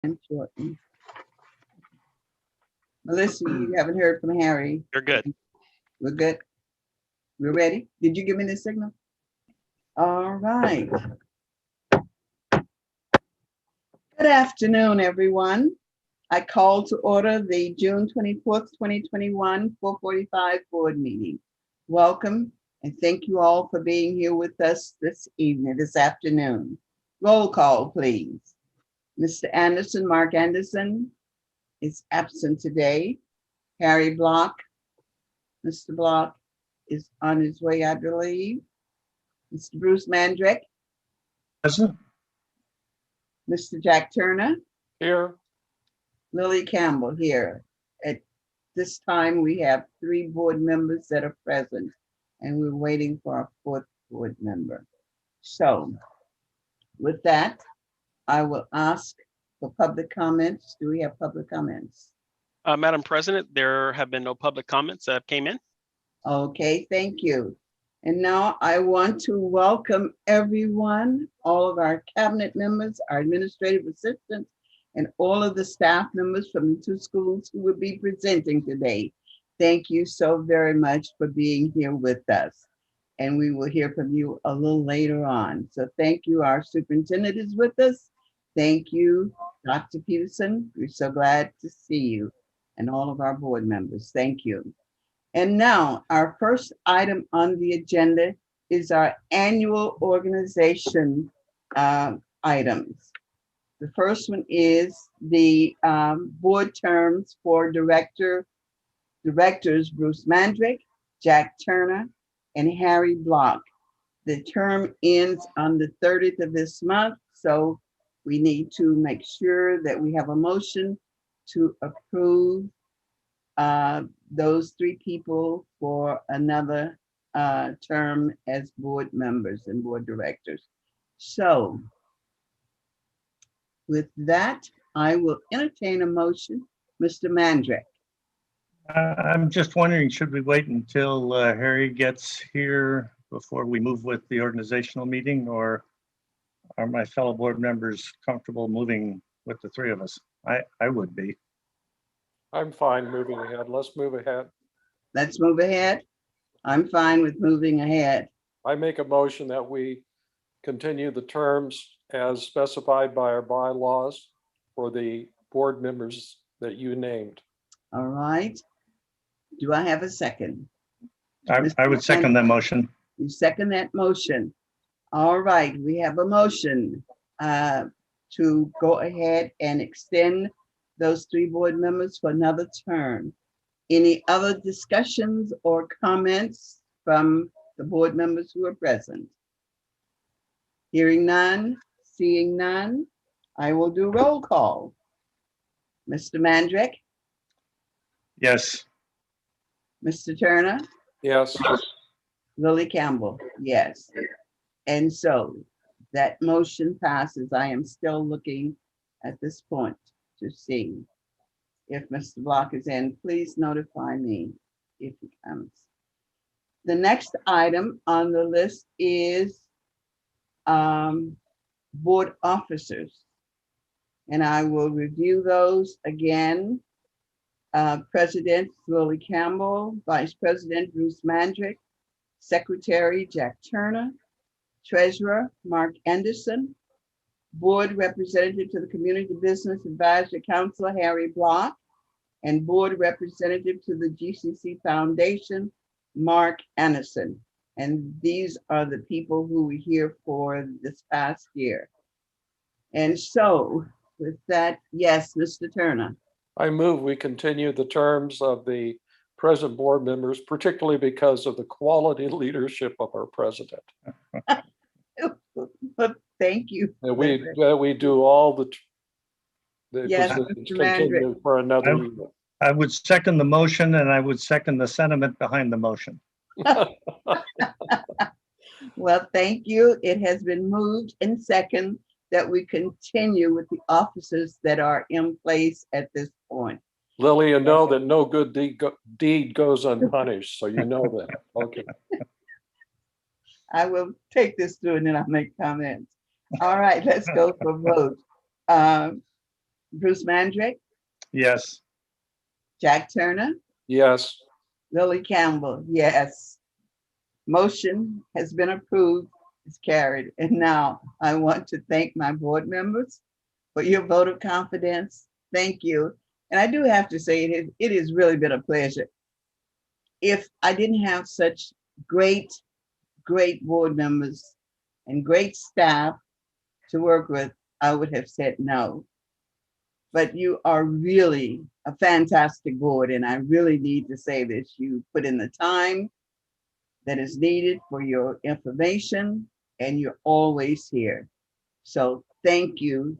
And shorten. Melissa, you haven't heard from Harry. You're good. We're good. We're ready. Did you give me the signal? All right. Good afternoon, everyone. I call to order the June 24th, 2021, 4:45 board meeting. Welcome and thank you all for being here with us this evening, this afternoon. Roll call, please. Mr. Anderson, Mark Anderson is absent today. Harry Block, Mr. Block is on his way, I believe. Mr. Bruce Mandrick, Present. Mr. Jack Turner, Here. Lily Campbell here. At this time, we have 3 board members that are present, and we're waiting for our 4th board member. So with that, I will ask for public comments. Do we have public comments? Madam President, there have been no public comments that came in. Okay, thank you. And now I want to welcome everyone, all of our cabinet members, our administrative assistants, and all of the staff members from the 2 schools who will be presenting today. Thank you so very much for being here with us. And we will hear from you a little later on. So thank you. Our superintendent is with us. Thank you, Dr. Peterson. We're so glad to see you and all of our board members. Thank you. And now our first item on the agenda is our annual organization items. The first one is the board terms for directors Bruce Mandrick, Jack Turner, and Harry Block. The term ends on the 30th of this month, so we need to make sure that we have a motion to approve those 3 people for another term as board members and board directors. So with that, I will entertain a motion. Mr. Mandrick. I'm just wondering, should we wait until Harry gets here before we move with the organizational meeting, or are my fellow board members comfortable moving with the 3 of us? I would be. I'm fine moving ahead. Let's move ahead. Let's move ahead. I'm fine with moving ahead. I make a motion that we continue the terms as specified by our bylaws for the board members that you named. All right. Do I have a second? I would second that motion. You second that motion. All right, we have a motion to go ahead and extend those 3 board members for another term. Any other discussions or comments from the board members who are present? Hearing none, seeing none, I will do roll call. Mr. Mandrick, Yes. Mr. Turner, Yes, Lily Campbell, yes. And so that motion passes. I am still looking at this point to see if Mr. Block is in. Please notify me if he comes. The next item on the list is board officers. And I will review those again. President Lily Campbell, Vice President Bruce Mandrick, Secretary Jack Turner, Treasurer Mark Anderson, Board Representative to the Community Business Advisory Council Harry Block, and Board Representative to the GCC Foundation Mark Anderson. And these are the people who were here for this past year. And so with that, yes, Mr. Turner. I move we continue the terms of the present board members, particularly because of the quality leadership of our president. Thank you. And we do all the Yes, positions Mr. Mandrick. continue for another year. I would second the motion, and I would second the sentiment behind the motion. Well, thank you. It has been moved and second that we continue with the officers that are in place at this point. Lily, you know that no good deed goes unpunished, so you know that. Okay. I will take this through and then I'll make comments. All right, let's go for vote. Bruce Mandrick, Yes. Jack Turner, Yes. Lily Campbell, yes. Motion has been approved, it's carried. And now I want to thank my board members for your vote of confidence. Thank you. And I do have to say, it has really been a pleasure. If I didn't have such great board members and great staff to work with, I would have said no. But you are really a fantastic board, and I really need to say this. You put in the time that is needed for your information, and you're always here. So thank you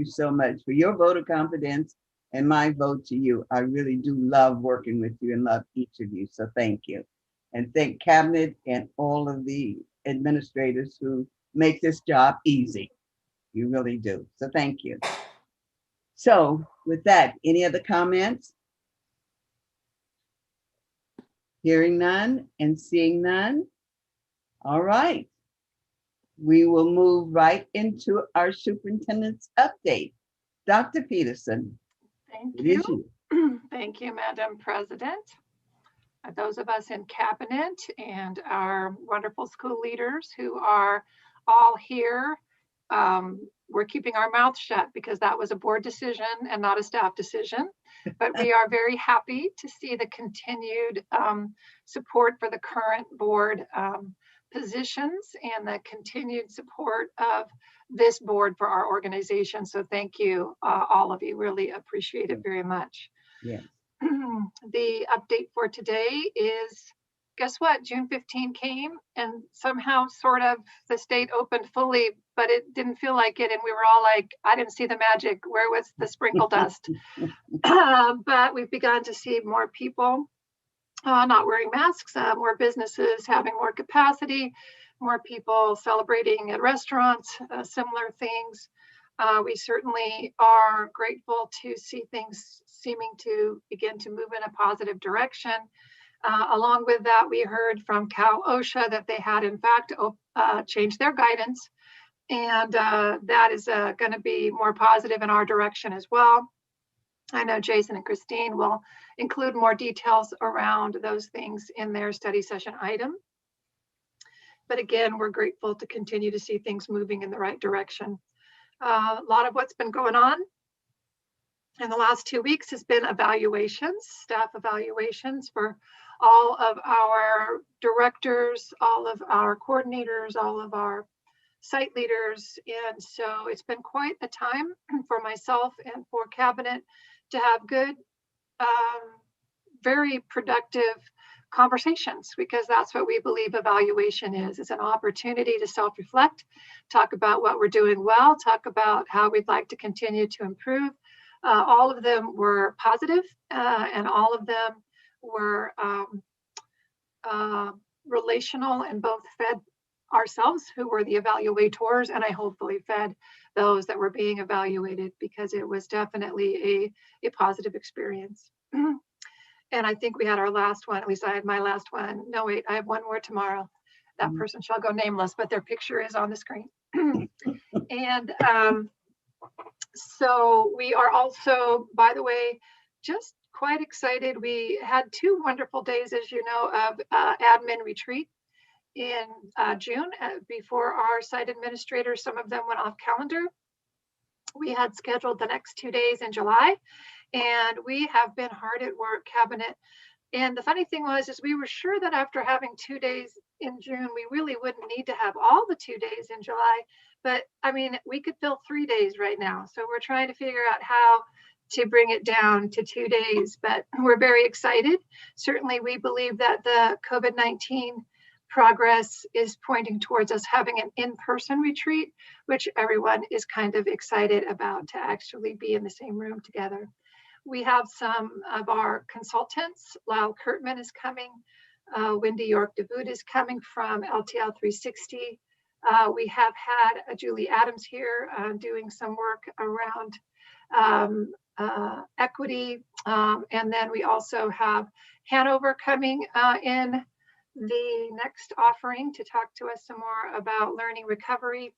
so much for your vote of confidence and my vote to you. I really do love working with you and love each of you, so thank you. And thank Cabinet and all of the administrators who make this job easy. You really do, so thank you. So with that, any other comments? Hearing none and seeing none. All right. We will move right into our superintendent's update. Dr. Peterson. Thank It is you. you. Thank you, Madam President. Those of us in cabinet and our wonderful school leaders who are all here, we're keeping our mouths shut because that was a board decision and not a staff decision. But we are very happy to see the continued support for the current board positions and the continued support of this board for our organization. So thank you, all of you. Really appreciate it very much. Yeah. The update for today is, guess what? June 15 came and somehow sort of the state opened fully, but it didn't feel like it. And we were all like, I didn't see the magic. Where was the sprinkle dust? But we've begun to see more people not wearing masks, more businesses having more capacity, more people celebrating at restaurants, similar things. We certainly are grateful to see things seeming to begin to move in a positive direction. Along with that, we heard from Cal OSHA that they had in fact changed their guidance, and that is going to be more positive in our direction as well. I know Jason and Christine will include more details around those things in their study session item. But again, we're grateful to continue to see things moving in the right direction. A lot of what's been going on in the last 2 weeks has been evaluations, staff evaluations for all of our directors, all of our coordinators, all of our site leaders. And so it's been quite a time for myself and for cabinet to have good, very productive conversations, because that's what we believe evaluation is an opportunity to self-reflect, talk about what we're doing well, talk about how we'd like to continue to improve. All of them were positive, and all of them were relational and both fed ourselves, who were the evaluators, and I hopefully fed those that were being evaluated, because it was definitely a positive experience. And I think we had our last one, at least I had my last one. No, wait, I have one more tomorrow. That person shall go nameless, but their picture is on the screen. And so we are also, by the way, just quite excited. We had 2 wonderful days, as you know, of admin retreat in June before our site administrators, some of them went off calendar. We had scheduled the next 2 days in July, and we have been hard at work, cabinet. And the funny thing was, is we were sure that after having 2 days in June, we really wouldn't need to have all the 2 days in July. But I mean, we could fill 3 days right now. So we're trying to figure out how to bring it down to 2 days, but we're very excited. Certainly we believe that the COVID-19 progress is pointing towards us having an in-person retreat, which everyone is kind of excited about, to actually be in the same room together. We have some of our consultants. Lyle Kurtman is coming. Wendy York DeVoot is coming from LTL 360. We have had Julie Adams here doing some work around equity. And then we also have Hanover coming in the next offering to talk to us some more about learning recovery.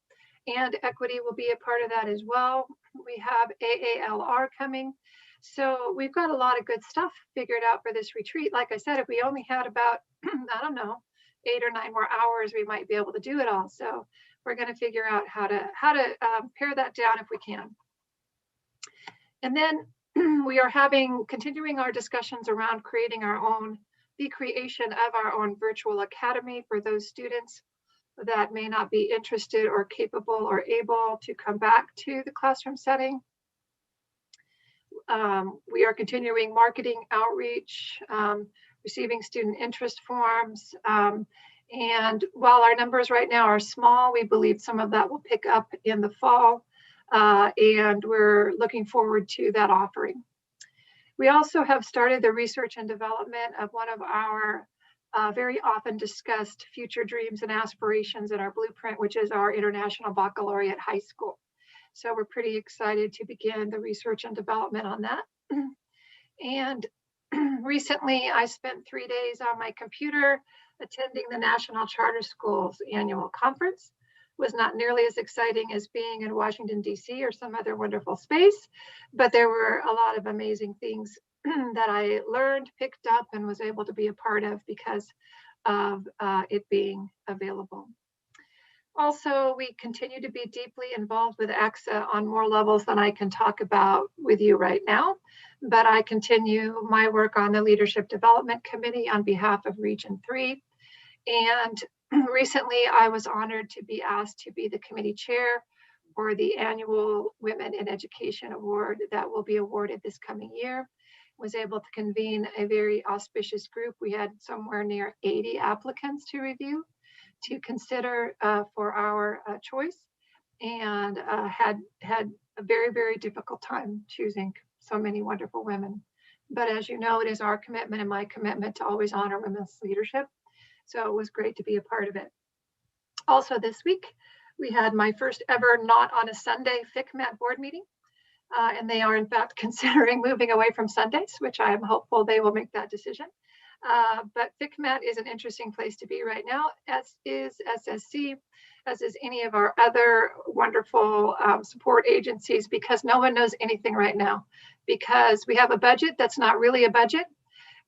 and equity will be a part of that as well. We have AALR coming. So we've got a lot of good stuff figured out for this retreat. Like I said, if we only had about, I don't know, 8 or 9 more hours, we might be able to do it all. So we're going to figure out how to pare that down if we can. And then we are continuing our discussions around creating the creation of our own virtual academy for those students that may not be interested or capable or able to come back to the classroom setting. We are continuing marketing outreach, receiving student interest forms. And while our numbers right now are small, we believe some of that will pick up in the fall. And we're looking forward to that offering. We also have started the research and development of one of our very often discussed future dreams and aspirations in our blueprint, which is our International Baccalaureate High School. So we're pretty excited to begin the research and development on that. And recently I spent 3 days on my computer attending the National Charter Schools annual conference. Was not nearly as exciting as being in Washington, DC or some other wonderful space, but there were a lot of amazing things that I learned, picked up, and was able to be a part of because of it being available. Also, we continue to be deeply involved with AXA on more levels than I can talk about with you right now, but I continue my work on the Leadership Development Committee on behalf of Region 3. And recently, I was honored to be asked to be the committee chair for the annual Women in Education Award that will be awarded this coming year. Was able to convene a very auspicious group. We had somewhere near 80 applicants to review, to consider for our choice, and had a very, very difficult time choosing so many wonderful women. But as you know, it is our commitment and my commitment to always honor women's leadership. So it was great to be a part of it. Also this week, we had my first ever not on a Sunday FICMAT board meeting. And they are in fact considering moving away from Sundays, which I am hopeful they will make that decision. But FICMAT is an interesting place to be right now, as is SSC, as is any of our other wonderful support agencies, because no one knows anything right now, because we have a budget that's not really a budget.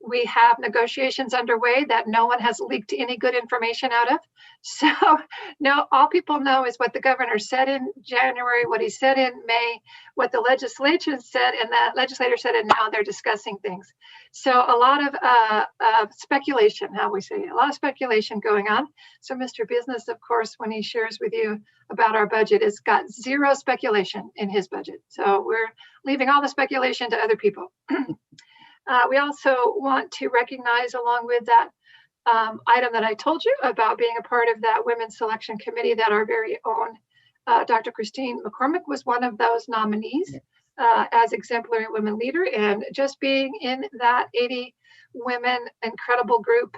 We have negotiations underway that no one has leaked any good information out of. So no, all people know is what the governor said in January, what he said in May, what the legislature said, and the legislator said, and now they're discussing things. So a lot of speculation, how we say it, a lot of speculation going on. So Mr. Business, of course, when he shares with you about our budget, has got zero speculation in his budget. So we're leaving all the speculation to other people. We also want to recognize, along with that item that I told you about being a part of that women's selection committee, that our very own Dr. Christine McCormick was one of those nominees as exemplary women leader. And just being in that 80 women incredible group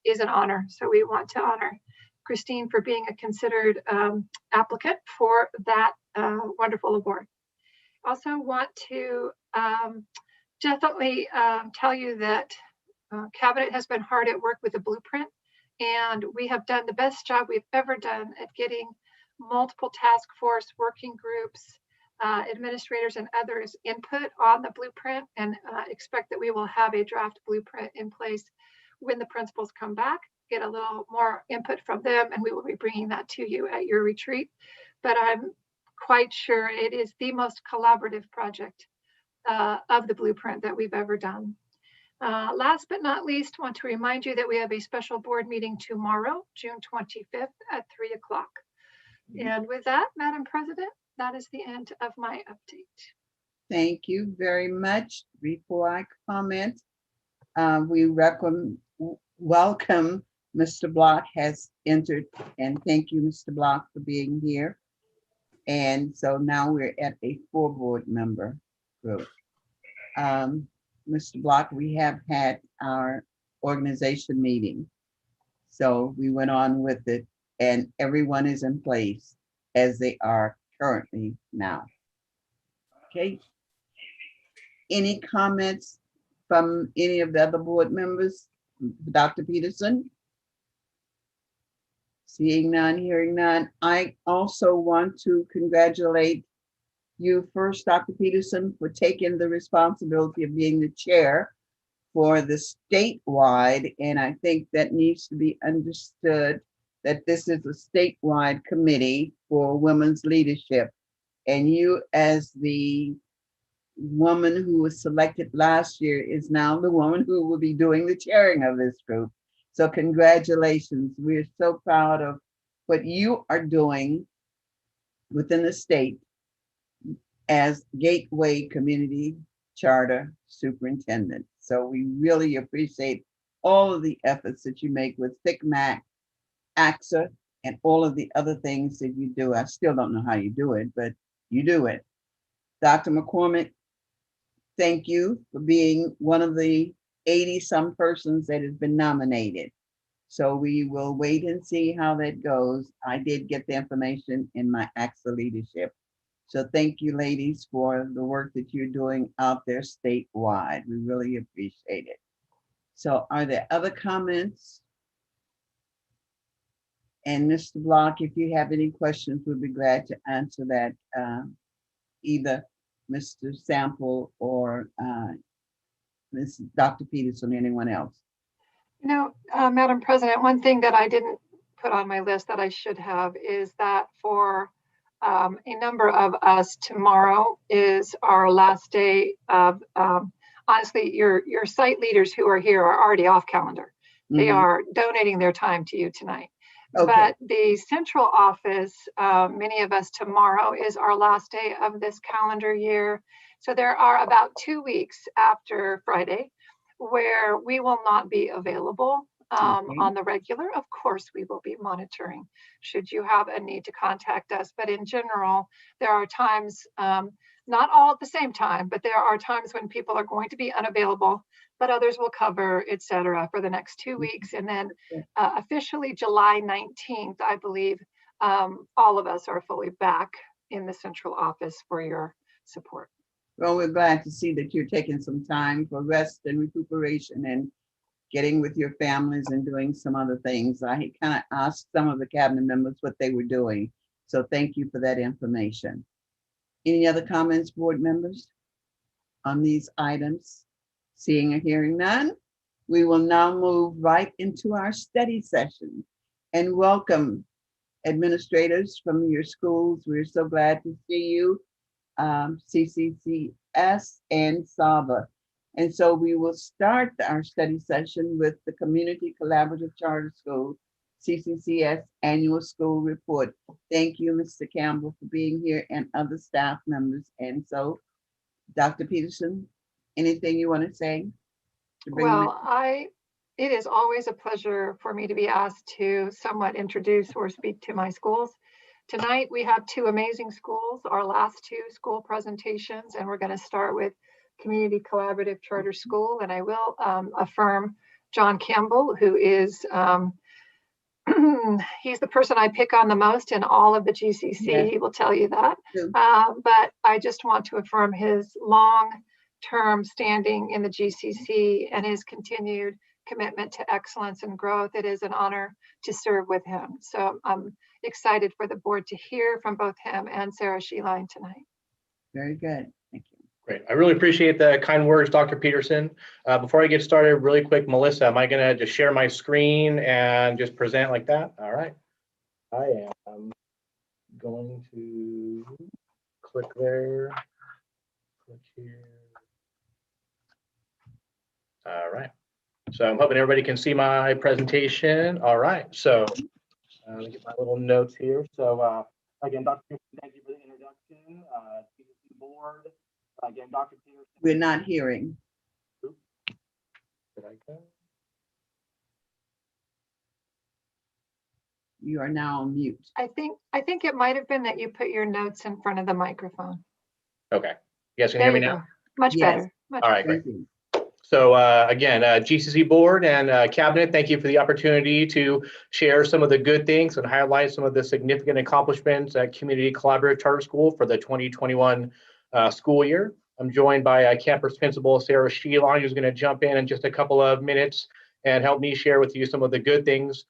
is an honor. So we want to honor Christine for being a considered applicant for that wonderful award. Also want to definitely tell you that Cabinet has been hard at work with the blueprint, and we have done the best job we've ever done at getting multiple task force working groups, administrators and others input on the blueprint, and expect that we will have a draft blueprint in place when the principals come back, get a little more input from them, and we will be bringing that to you at your retreat. But I'm quite sure it is the most collaborative project of the blueprint that we've ever done. Last but not least, want to remind you that we have a special board meeting tomorrow, June 25th at 3 o'clock. And with that, Madam President, that is the end of my update. Thank you very much. Before I comment, we welcome Mr. Block has entered, and thank you, Mr. Block, for being here. And so now we're at a 4 board member group. Mr. Block, we have had our organization meeting. So we went on with it, and everyone is in place as they are currently now. Okay. Any comments from any of the other board members? Dr. Peterson? Seeing none, hearing none. I also want to congratulate you first, Dr. Peterson, for taking the responsibility of being the chair for the statewide. And I think that needs to be understood that this is a statewide committee for women's leadership. And you, as the woman who was selected last year, is now the woman who will be doing the chairing of this group. So congratulations. We're so proud of what you are doing within the state as Gateway Community Charter Superintendent. So we really appreciate all of the efforts that you make with ThickMac, AXA, and all of the other things that you do. I still don't know how you do it, but you do it. Dr. McCormick, thank you for being one of the 80-some persons that has been nominated. So we will wait and see how that goes. I did get the information in my AXA leadership. So thank you, ladies, for the work that you're doing out there statewide. We really appreciate it. So are there other comments? And Mr. Block, if you have any questions, we'll be glad to answer that. Either Mr. Sample or Dr. Peterson, anyone else. You know, Madam President, one thing that I didn't put on my list that I should have is that for a number of us, tomorrow is our last day of, honestly, your site leaders who are here are already off calendar. They are donating their time to you tonight. Okay. But the central office, many of us, tomorrow is our last day of this calendar year. So there are about 2 weeks after Friday where we will not be available on the regular. Of course, we will be monitoring should you have a need to contact us. But in general, there are times, not all at the same time, but there are times when people are going to be unavailable, but others will cover, et cetera, for the next 2 weeks. And then officially July 19th, I believe, all of us are fully back in the central office for your support. Well, we're glad to see that you're taking some time for rest and recuperation and getting with your families and doing some other things. I kind of asked some of the cabinet members what they were doing. So thank you for that information. Any other comments, board members, on these items? Seeing or hearing none, we will now move right into our study session and welcome administrators from your schools. We're so glad to see you, CCCS and SABA. And so we will start our study session with the Community Collaborative Charter School, CCCS Annual School Report. Thank you, Mr. Campbell, for being here and other staff members. And so, Dr. Peterson, anything you want to say? Well, it is always a pleasure for me to be asked to somewhat introduce or speak to my schools. Tonight, we have two amazing schools, our last two school presentations, and we're going to start with Community Collaborative Charter School. And I will affirm John Campbell, who is, he's the person I pick on the most in all of the GCC. Yes. He will tell you that. But I just want to affirm his long-term standing in the GCC and his continued commitment to excellence and growth. It is an honor to serve with him. So I'm excited for the board to hear from both him and Sarah Sheline tonight. Very good. Thank you. Great. I really appreciate the kind words, Dr. Peterson. Before I get started, really quick, Melissa, am I going to just share my screen and just present like that? All right. I am going to click there, click here. All right. So I'm hoping everybody can see my presentation. All right. So let me get my little notes here. So again, Dr. Peterson, thank you for the introduction. GCC Board. Again, Dr. Peterson. We're not hearing. Oops. Did I go? You are now on mute. I think it might have been that you put your notes in front of the microphone. Okay. You guys can hear me now? Go. Much better. All right, great. So again, GCC Board and Cabinet, thank you for the opportunity to share some of the good things and highlight some of the significant accomplishments at Community Collaborative Charter School for the 2021 school year. I'm joined by campus principal Sarah Sheline, who's going to jump in just a couple of minutes and help me share with you some of the good things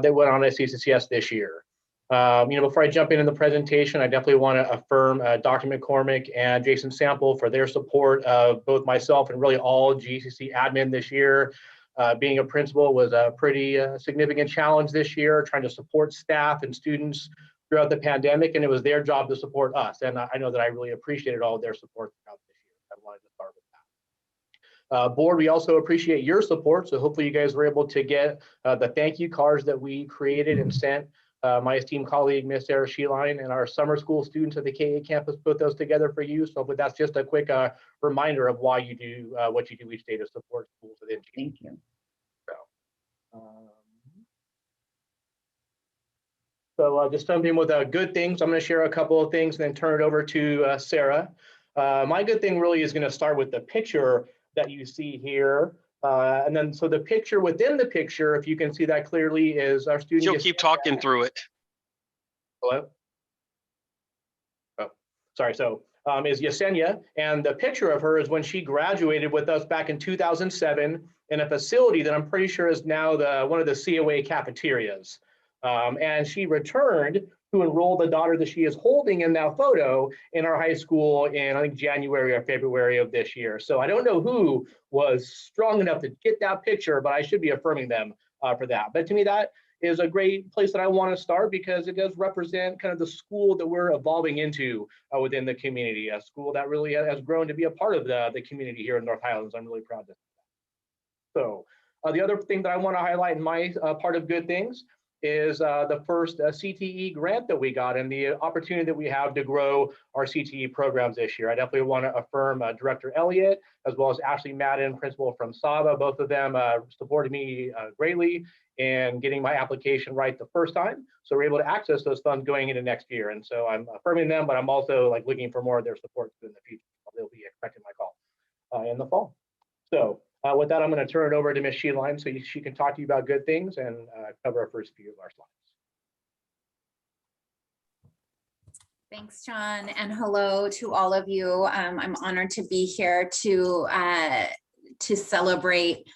that went on at CCCS this year. Before I jump into the presentation, I definitely want to affirm Dr. McCormick and Jason Sample for their support of both myself and really all GCC admin this year. Being a principal was a pretty significant challenge this year, trying to support staff and students throughout the pandemic, and it was their job to support us. And I know that I really appreciated all of their support throughout this year. I wanted to start with that. Board, we also appreciate your support. So hopefully you guys were able to get the thank you cards that we created and sent. My esteemed colleague, Miss Sarah Sheeline, and our summer school students at the K8 campus put those together for you. So but that's just a quick reminder of why you do what you do each day to support schools within GCC. Thank you. So just jumping with good things, I'm going to share a couple of things and then turn it over to Sarah. My good thing really is going to start with the picture that you see here. And then so the picture within the picture, if you can see that clearly, is our student. You'll keep talking through it. Hello? Oh, sorry. So is Yesenia, and the picture of her is when she graduated with us back in 2007 in a facility that I'm pretty sure is now one of the COA cafeterias. And she returned to enroll the daughter that she is holding in that photo in our high school in, I think, January or February of this year. So I don't know who was strong enough to get that picture, but I should be affirming them for that. But to me, that is a great place that I want to start because it does represent kind of the school that we're evolving into within the community, a school that really has grown to be a part of the community here in North Highlands. I'm really proud of that. So the other thing that I want to highlight in my part of good things is the first CTE grant that we got and the opportunity that we have to grow our CTE programs this year. I definitely want to affirm Director Elliott, as well as Ashley Madden, principal from SAVA. Both of them supported me greatly in getting my application right the first time. So we're able to access those funds going into next year. And so I'm affirming them, but I'm also looking for more of their support in the future. They'll be expecting my call in the fall. So with that, I'm going to turn it over to Ms. Sheeline so she can talk to you about good things and cover our first few of our slides. Thanks, John, and hello to all of you. I'm honored to be here to celebrate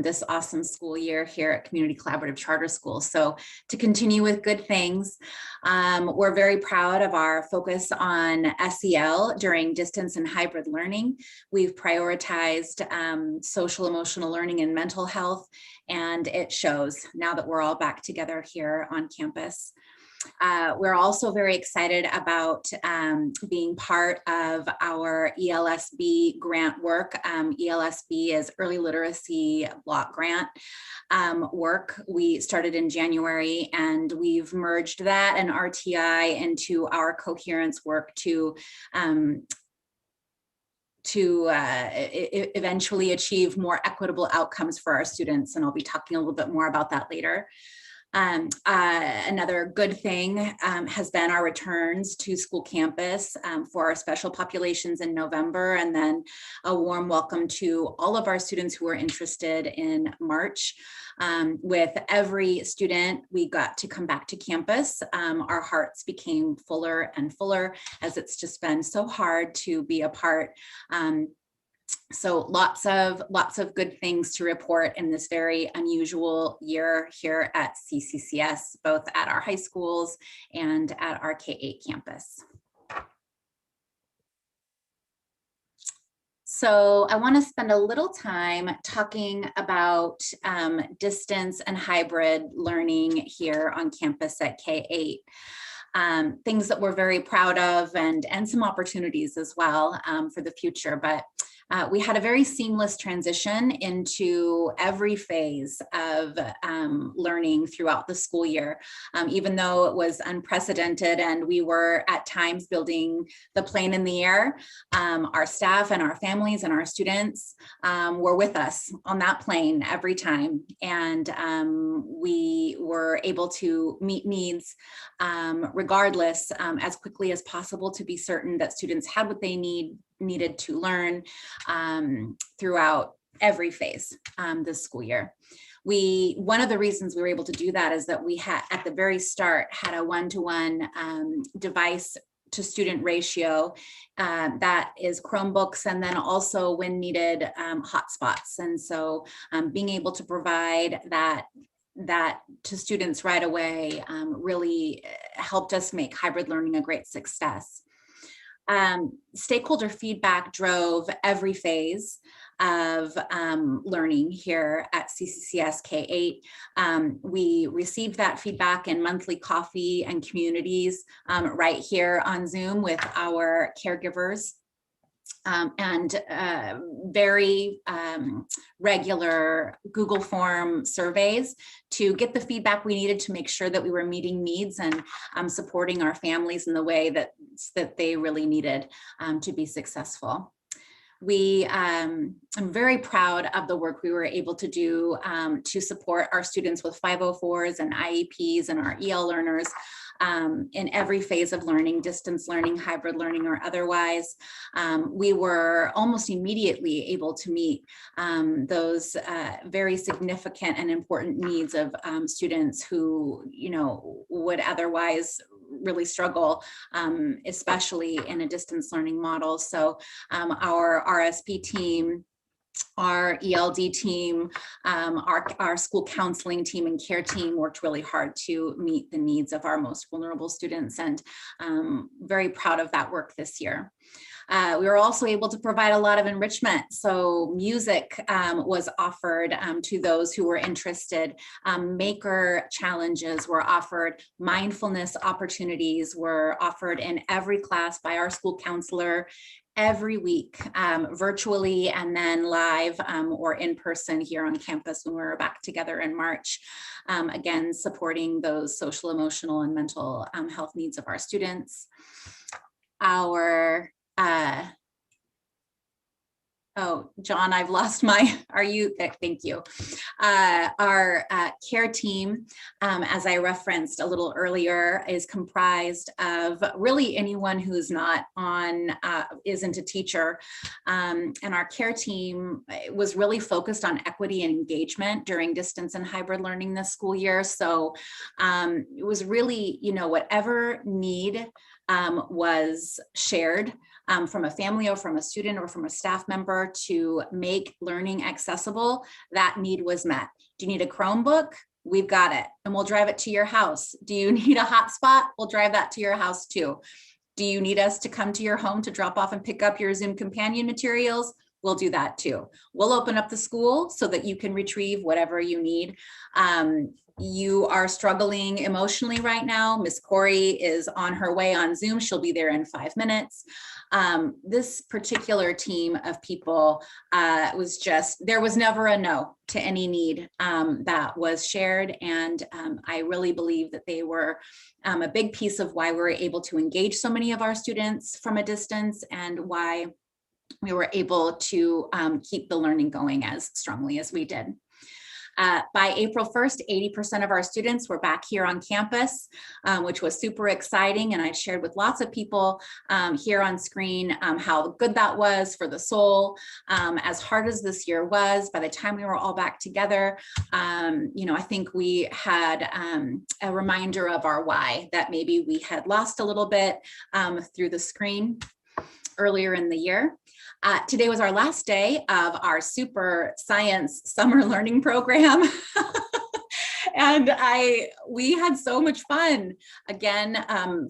this awesome school year here at Community Collaborative Charter School. So to continue with good things, we're very proud of our focus on SEL during distance and hybrid learning. We've prioritized social emotional learning and mental health, and it shows now that we're all back together here on campus. We're also very excited about being part of our ELSB grant work. ELSB is Early Literacy Block Grant work. We started in January, and we've merged that and RTI into our Coherence work to eventually achieve more equitable outcomes for our students. And I'll be talking a little bit more about that later. Another good thing has been our returns to school campus for our special populations in November, and then a warm welcome to all of our students who are interested in March. With every student we got to come back to campus, our hearts became fuller and fuller, as it's just been so hard to be apart. So lots of good things to report in this very unusual year here at CCCS, both at our high schools and at our K8 campus. So I want to spend a little time talking about distance and hybrid learning here on campus at K8. Things that we're very proud of and some opportunities as well for the future. But we had a very seamless transition into every phase of learning throughout the school year, even though it was unprecedented and we were at times building the plane in the air. Our staff and our families and our students were with us on that plane every time. And we were able to meet needs regardless as quickly as possible to be certain that students had what they needed to learn throughout every phase this school year. One of the reasons we were able to do that is that we had at the very start had a one-to-one device to student ratio that is Chromebooks, and then also when needed hotspots. And so being able to provide that to students right away really helped us make hybrid learning a great success. Stakeholder feedback drove every phase of learning here at CCCS K8. We received that feedback in monthly coffee and communities right here on Zoom with our caregivers. And very regular Google form surveys to get the feedback we needed to make sure that we were meeting needs and supporting our families in the way that they really needed to be successful. I'm very proud of the work we were able to do to support our students with 504s and IEPs and our EL learners in every phase of learning, distance learning, hybrid learning, or otherwise. We were almost immediately able to meet those very significant and important needs of students who, would otherwise really struggle, especially in a distance learning model. So our RSP team, our ELD team, our school counseling team and care team worked really hard to meet the needs of our most vulnerable students, and very proud of that work this year. We were also able to provide a lot of enrichment. So music was offered to those who were interested. Maker challenges were offered. Mindfulness opportunities were offered in every class by our school counselor every week, virtually and then live or in person here on campus when we were back together in March. Again, supporting those social, emotional, and mental health needs of our students. Our oh, John, I've lost my, are you, thank you. Our care team, as I referenced a little earlier, is comprised of really anyone who's not on, isn't a teacher. And our care team was really focused on equity and engagement during distance and hybrid learning this school year. So it was really, whatever need was shared from a family or from a student or from a staff member to make learning accessible, that need was met. Do you need a Chromebook? We've got it, and we'll drive it to your house. Do you need a hotspot? We'll drive that to your house too. Do you need us to come to your home to drop off and pick up your Zoom companion materials? We'll do that too. We'll open up the school so that you can retrieve whatever you need. You are struggling emotionally right now. Miss Corey is on her way on Zoom. She'll be there in 5 minutes. This particular team of people was just, there was never a no to any need that was shared. And I really believe that they were a big piece of why we were able to engage so many of our students from a distance and why we were able to keep the learning going as strongly as we did. By April 1st, 80% of our students were back here on campus, which was super exciting. And I shared with lots of people here on screen how good that was for the soul. As hard as this year was, by the time we were all back together, I think we had a reminder of our why, that maybe we had lost a little bit through the screen earlier in the year. Today was our last day of our super science summer learning program. And we had so much fun, again,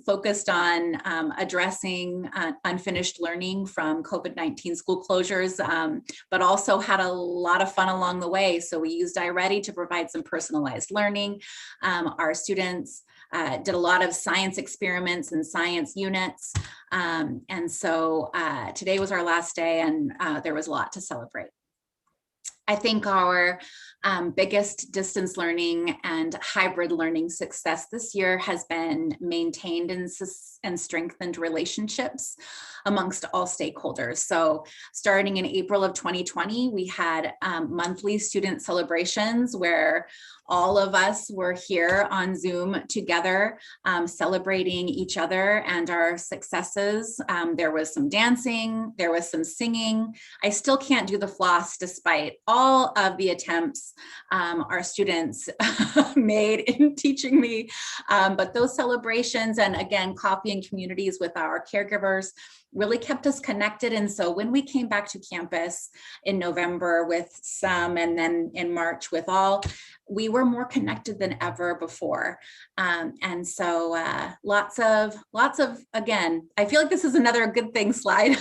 focused on addressing unfinished learning from COVID-19 school closures, but also had a lot of fun along the way. So we used iReady to provide some personalized learning. Our students did a lot of science experiments and science units. And so today was our last day, and there was a lot to celebrate. I think our biggest distance learning and hybrid learning success this year has been maintained and strengthened relationships amongst all stakeholders. So starting in April of 2020, we had monthly student celebrations where all of us were here on Zoom together, celebrating each other and our successes. There was some dancing, there was some singing. I still can't do the floss despite all of the attempts our students made in teaching me. But those celebrations, and again, coffee and communities with our caregivers, really kept us connected. And so when we came back to campus in November with some, and then in March with all, we were more connected than ever before. And so lots of, again, I feel like this is another good thing slide,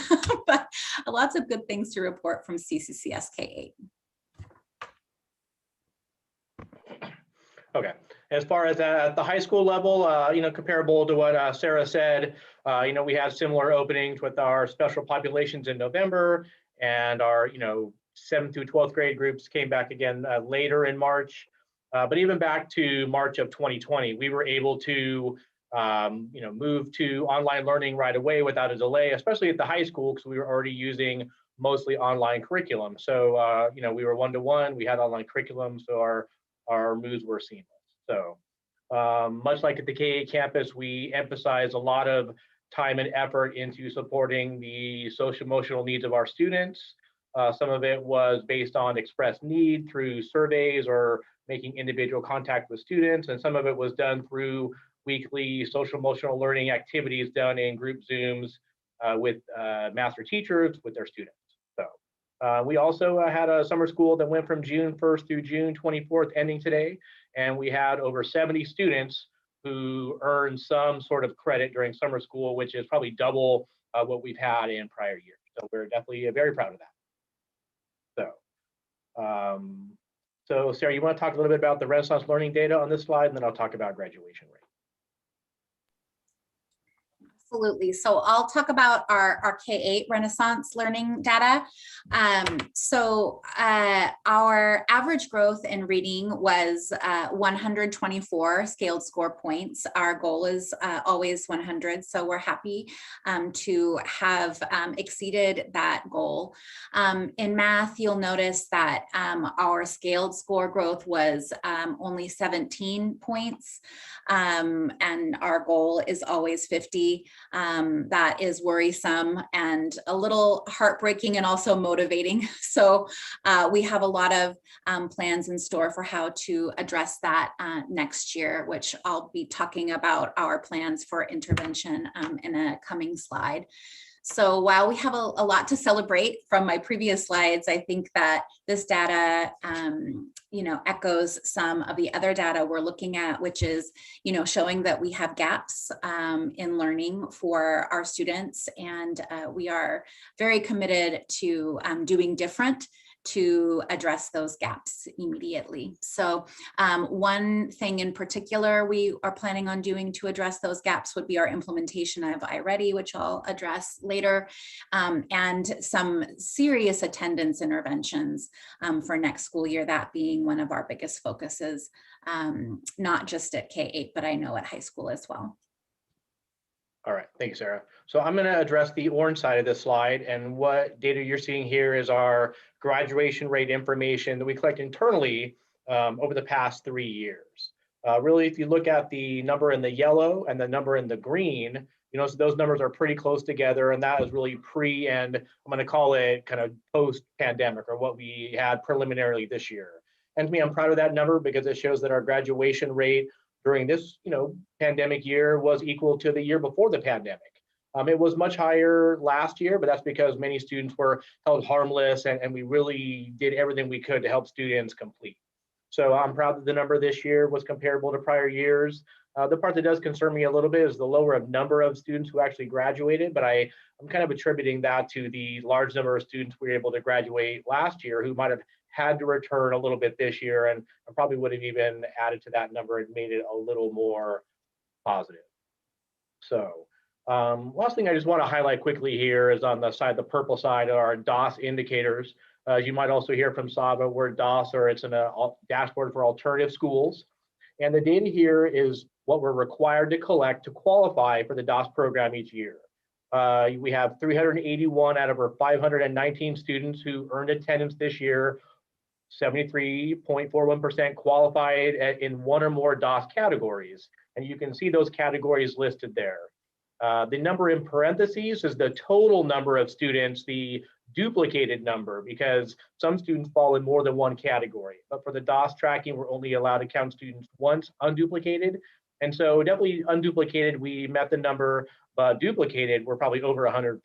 but lots of good things to report from CCCS K8. Okay. As far as at the high school level, comparable to what Sarah said, we had similar openings with our special populations in November, and our, 7th through 12th grade groups came back again later in March. But even back to March of 2020, we were able to, move to online learning right away without a delay, especially at the high school, because we were already using mostly online curriculum. So, we were one-to-one, we had online curriculum, so our moves were seamless. So much like at the K8 campus, we emphasize a lot of time and effort into supporting the social emotional needs of our students. Some of it was based on expressed need through surveys or making individual contact with students, and some of it was done through weekly social emotional learning activities done in group Zooms with master teachers with their students. So we also had a summer school that went from June 1st through June 24th, ending today. And we had over 70 students who earned some sort of credit during summer school, which is probably double what we've had in prior years. So we're definitely very proud of that. So Sarah, you want to talk a little bit about the Renaissance learning data on this slide, and then I'll talk about graduation rate. Absolutely. So I'll talk about our K8 Renaissance learning data. Our average growth in reading was 124 scaled score points. Our goal is always 100. So we're happy to have exceeded that goal. In math, you'll notice that our scaled score growth was only 17 points. And our goal is always 50. That is worrisome and a little heartbreaking and also motivating. So we have a lot of plans in store for how to address that next year, which I'll be talking about our plans for intervention in a coming slide. So while we have a lot to celebrate from my previous slides, I think that this data, echoes some of the other data we're looking at, which is, showing that we have gaps in learning for our students, and we are very committed to doing different to address those gaps immediately. So one thing in particular we are planning on doing to address those gaps would be our implementation of iReady, which I'll address later, and some serious attendance interventions for next school year, that being one of our biggest focuses, not just at K8, but I know at high school as well. All right, thank you, Sarah. So I'm going to address the orange side of this slide, and what data you're seeing here is our graduation rate information that we collect internally over the past 3 years. Really, if you look at the number in the yellow and the number in the green, so those numbers are pretty close together, and that is really pre and I'm going to call it kind of post-pandemic, or what we had preliminarily this year. And to me, I'm proud of that number because it shows that our graduation rate during this, pandemic year was equal to the year before the pandemic. It was much higher last year, but that's because many students were held harmless, and we really did everything we could to help students complete. So I'm proud that the number this year was comparable to prior years. The part that does concern me a little bit is the lower number of students who actually graduated, but I'm kind of attributing that to the large number of students we were able to graduate last year who might have had to return a little bit this year, and probably would have even added to that number and made it a little more positive. So last thing I just want to highlight quickly here is on the side, the purple side, are DOS indicators. You might also hear from Saba word DOS, or it's in a dashboard for alternative schools. And the data here is what we're required to collect to qualify for the DOS program each year. We have 381 out of our 519 students who earned attendance this year. 73.41% qualified in one or more DOS categories. And you can see those categories listed there. The number in parentheses is the total number of students, the duplicated number, because some students fall in more than one category. But for the DOS tracking, we're only allowed to count students once unduplicated. And so definitely unduplicated, we met the number, but duplicated, we're probably over 100%.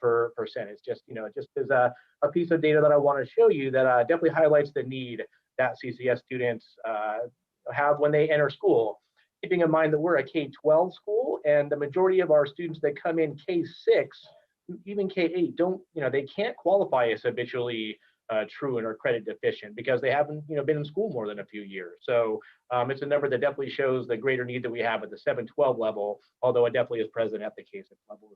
It's just, just as a piece of data that I want to show you that definitely highlights the need that CCS students have when they enter school. Keeping in mind that we're a K-12 school, and the majority of our students that come in K-6, even K-8, they can't qualify as habitually truant or credit deficient because they haven't, been in school more than a few years. So it's a number that definitely shows the greater need that we have at the 7-12 level, although it definitely is present at the K-6 level.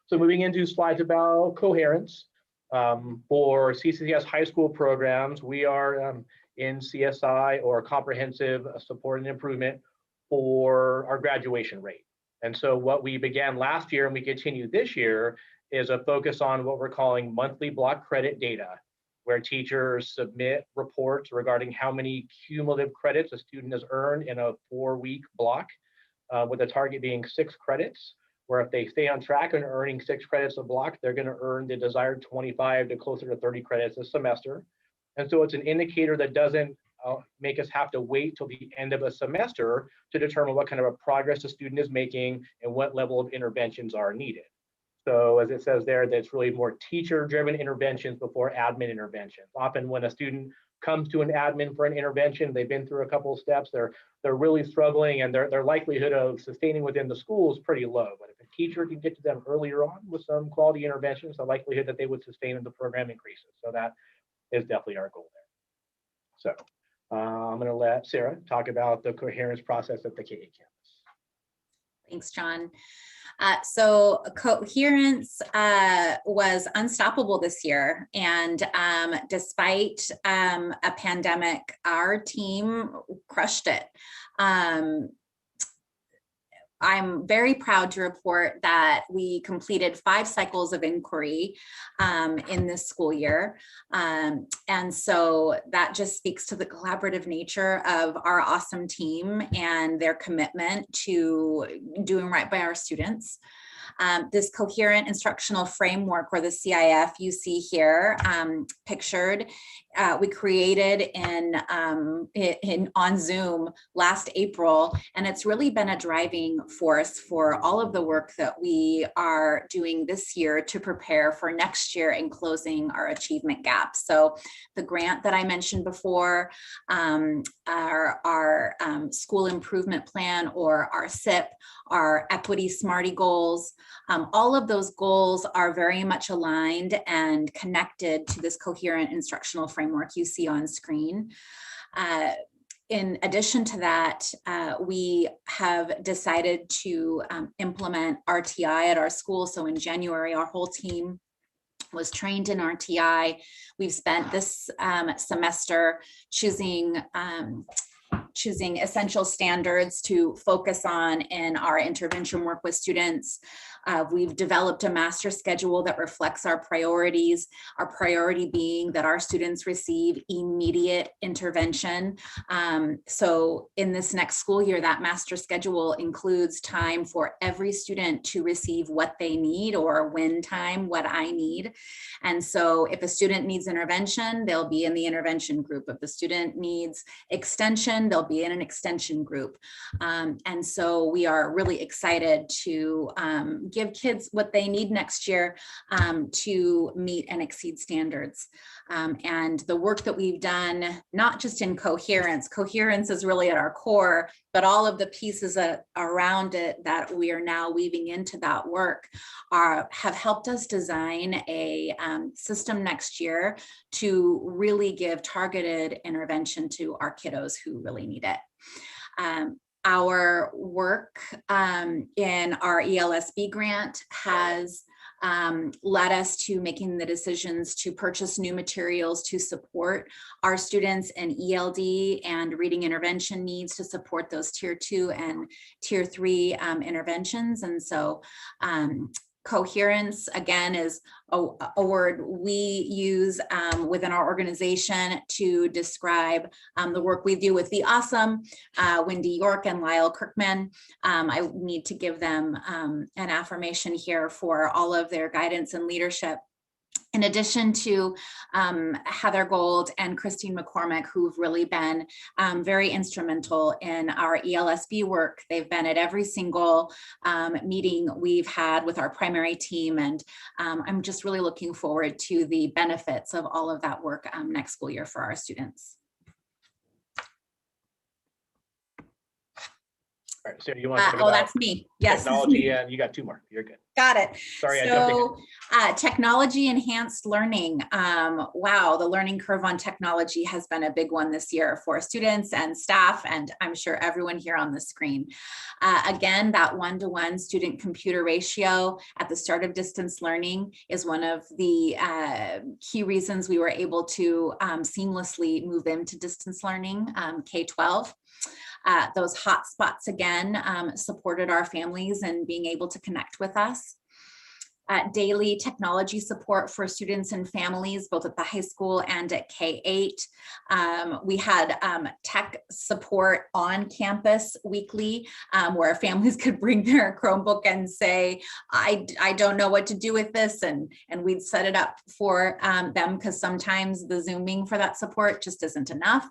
So moving into slides about Coherence. For CCS high school programs, we are in CSI, or comprehensive support and improvement, for our graduation rate. And so what we began last year and we continue this year is a focus on what we're calling monthly block credit data, where teachers submit reports regarding how many cumulative credits a student has earned in a 4-week block, with the target being 6 credits, where if they stay on track and earning 6 credits a block, they're going to earn the desired 25 to closer to 30 credits a semester. And so it's an indicator that doesn't make us have to wait till the end of a semester to determine what kind of a progress the student is making and what level of interventions are needed. So as it says there, that's really more teacher-driven interventions before admin interventions. Often when a student comes to an admin for an intervention, they've been through a couple of steps, they're really struggling, and their likelihood of sustaining within the school is pretty low. But if a teacher can get to them earlier on with some quality interventions, the likelihood that they would sustain in the program increases. So that is definitely our goal there. So I'm going to let Sarah talk about the Coherence process at the K-8 campus. Thanks, John. So Coherence was unstoppable this year, and despite a pandemic, our team crushed it. I'm very proud to report that we completed 5 cycles of inquiry in this school year. And so that just speaks to the collaborative nature of our awesome team and their commitment to doing right by our students. This coherent instructional framework, or the CIF you see here pictured, we created on Zoom last April, and it's really been a driving force for all of the work that we are doing this year to prepare for next year and closing our achievement gap. So the grant that I mentioned before, our school improvement plan, or our SIP, our equity Smarty goals, all of those goals are very much aligned and connected to this coherent instructional framework you see on screen. In addition to that, we have decided to implement RTI at our school. So in January, our whole team was trained in RTI. We've spent this semester choosing essential standards to focus on in our intervention work with students. We've developed a master schedule that reflects our priorities, our priority being that our students receive immediate intervention. So in this next school year, that master schedule includes time for every student to receive what they need, or when time, what I need. And so if a student needs intervention, they'll be in the intervention group. If the student needs extension, they'll be in an extension group. And so we are really excited to give kids what they need next year to meet and exceed standards. And the work that we've done, not just in Coherence is really at our core, but all of the pieces around it that we are now weaving into that work have helped us design a system next year to really give targeted intervention to our kiddos who really need it. Our work in our ELSB grant has led us to making the decisions to purchase new materials to support our students in ELD and reading intervention needs to support those tier 2 and tier 3 interventions. And so Coherence, again, is a word we use within our organization to describe the work we do with the awesome Wendy York and Lyle Kirkman. I need to give them an affirmation here for all of their guidance and leadership. In addition to Heather Gold and Christine McCormick, who've really been very instrumental in our ELSB work. They've been at every single meeting we've had with our primary team, and I'm just really looking forward to the benefits of all of that work next school year for our students. All right, Sarah, you want to talk Oh, about that's me. Yes. technology? And you got 2 more. You're good. Got it. Sorry, I jumped So technology enhanced learning. Wow, the learning curve on technology has been a big one this year for students and staff, and I'm sure everyone here on the screen. Again, that 1-to-1 student computer ratio at the start of distance learning is one of the key reasons we were able to seamlessly move into distance learning, K-12. Those hotspots again supported our families and being able to connect with us. Daily technology support for students and families, both at the high school and at K-8. We had tech support on campus weekly, where families could bring their Chromebook and say, I don't know what to do with this, and we'd set it up for them, because sometimes the Zooming for that support just isn't enough.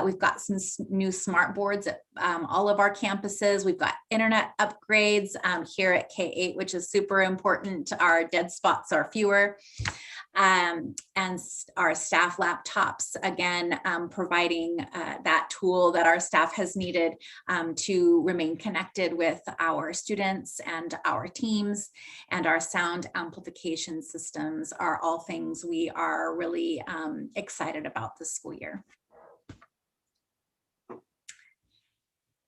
We've got some new smart boards at all of our campuses. We've got internet upgrades here at K-8, which is super important. Our dead spots are fewer. And our staff laptops, again, providing that tool that our staff has needed to remain connected with our students and our teams, and our sound amplification systems are all things we are really excited about this school year.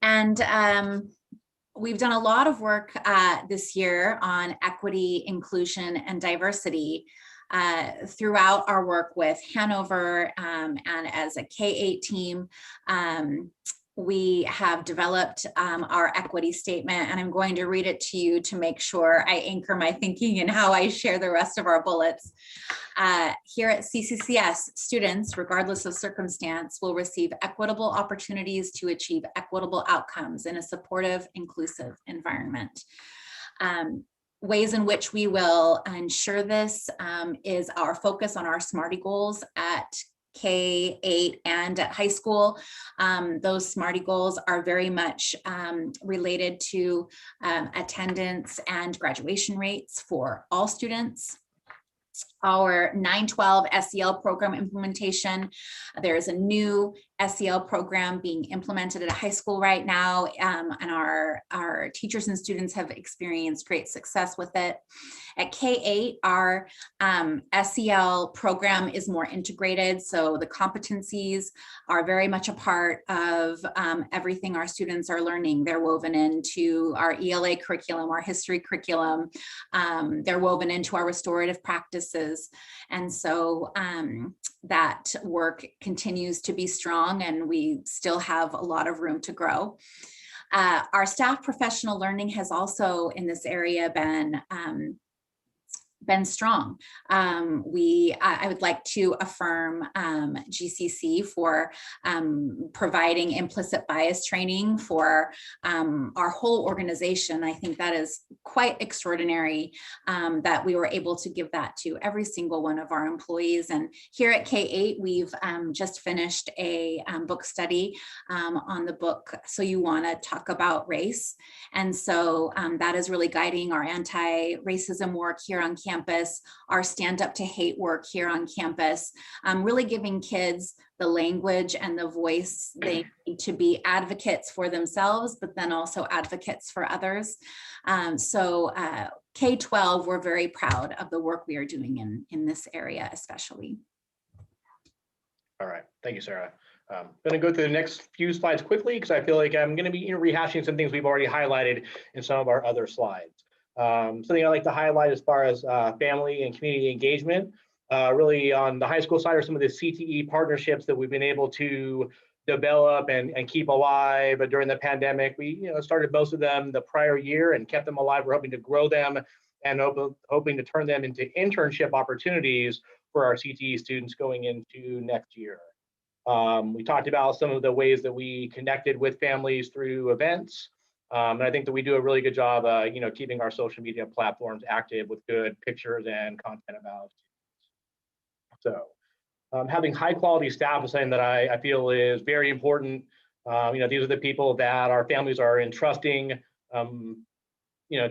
And we've done a lot of work this year on equity, inclusion, and diversity throughout our work with Hanover, and as a K-8 team. We have developed our equity statement, and I'm going to read it to you to make sure I anchor my thinking and how I share the rest of our bullets. Here at CCCS, students, regardless of circumstance, will receive equitable opportunities to achieve equitable outcomes in a supportive, inclusive environment. Ways in which we will ensure this is our focus on our SMARTY goals at K-8 and at high school. Those SMARTY goals are very much related to attendance and graduation rates for all students. Our 912 SEL program implementation. There is a new SEL program being implemented at a high school right now, and our teachers and students have experienced great success with it. At K-8, our SEL program is more integrated, so the competencies are very much a part of everything our students are learning. They're woven into our ELA curriculum, our history curriculum. They're woven into our restorative practices. And so that work continues to be strong, and we still have a lot of room to grow. Our staff professional learning has also in this area been strong. I would like to affirm GCC for providing implicit bias training for our whole organization. I think that is quite extraordinary that we were able to give that to every single one of our employees. And here at K-8, we've just finished a book study on the book So You Want to Talk About Race. And so that is really guiding our anti-racism work here on campus, our Stand Up to Hate work here on campus, really giving kids the language and the voice they need to be advocates for themselves, but then also advocates for others. So K-12, we're very proud of the work we are doing in this area, especially. All right, thank you, Sarah. I'm going to go through the next few slides quickly because I feel like I'm going to be rehashing some things we've already highlighted in some of our other slides. Something I'd like to highlight as far as family and community engagement, really on the high school side are some of the CTE partnerships that we've been able to develop and keep alive. But during the pandemic, we started most of them the prior year and kept them alive. We're hoping to grow them and hoping to turn them into internship opportunities for our CTE students going into next year. We talked about some of the ways that we connected with families through events. And I think that we do a really good job, keeping our social media platforms active with good pictures and content about So having high quality staff is something that I feel is very important. These are the people that our families are entrusting,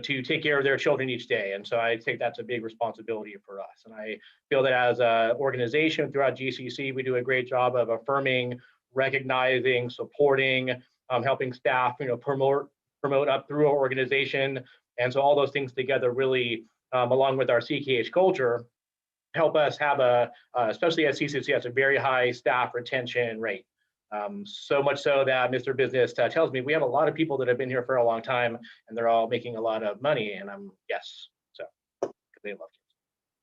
to take care of their children each day. And so I think that's a big responsibility for us. And I feel that as an organization throughout GCC, we do a great job of affirming, recognizing, supporting, helping staff, promote up through our organization. And so all those things together really, along with our CKH culture, help us have especially at CCC, has a very high staff retention rate. So much so that Mr. Business tells me we have a lot of people that have been here for a long time and they're all making a lot of money. And I'm, yes, so they love kids.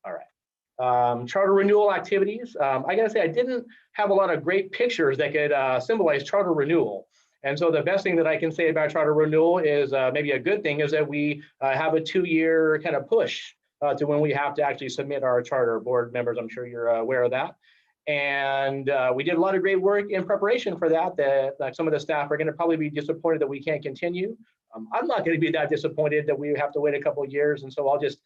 All right. Charter renewal activities. I gotta say, I didn't have a lot of great pictures that could symbolize charter renewal. And so the best thing that I can say about charter renewal is maybe a good thing is that we have a 2-year kind of push to when we have to actually submit our charter. Board members, I'm sure you're aware of that. And we did a lot of great work in preparation for that some of the staff are going to probably be disappointed that we can't continue. I'm not going to be that disappointed that we have to wait a couple of years. And so I'll just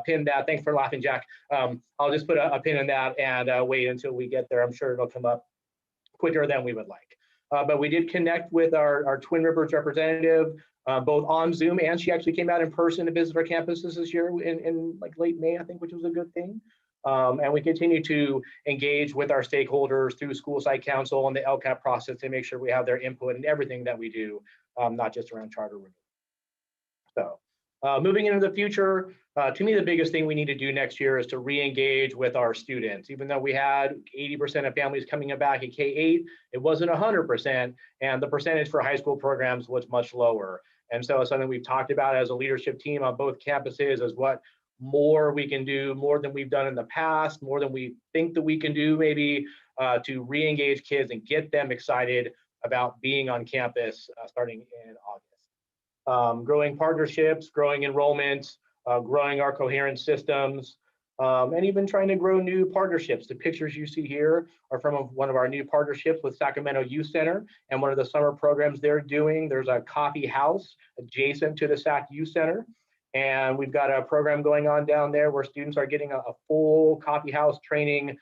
pin that. Thanks for laughing, Jack. I'll just put a pin in that and wait until we get there. I'm sure it'll come up quicker than we would like. But we did connect with our Twin Rivers representative, both on Zoom, and she actually came out in person to visit our campuses this year in like late May, I think, which was a good thing. And we continue to engage with our stakeholders through school site council and the LCAP process to make sure we have their input in everything that we do, not just around charter renewal. So moving into the future, to me, the biggest thing we need to do next year is to re-engage with our students. Even though we had 80% of families coming back at K-8, it wasn't 100%, and the percentage for high school programs was much lower. And so it's something we've talked about as a leadership team on both campuses is what more we can do, more than we've done in the past, more than we think that we can do maybe to re-engage kids and get them excited about being on campus starting in August. Growing partnerships, growing enrollments, growing our Coherence systems, and even trying to grow new partnerships. The pictures you see here are from one of our new partnerships with Sacramento Youth Center and one of the summer programs they're doing. There's a coffee house adjacent to the Sac Youth Center. And we've got a program going on down there where students are getting a full coffee house training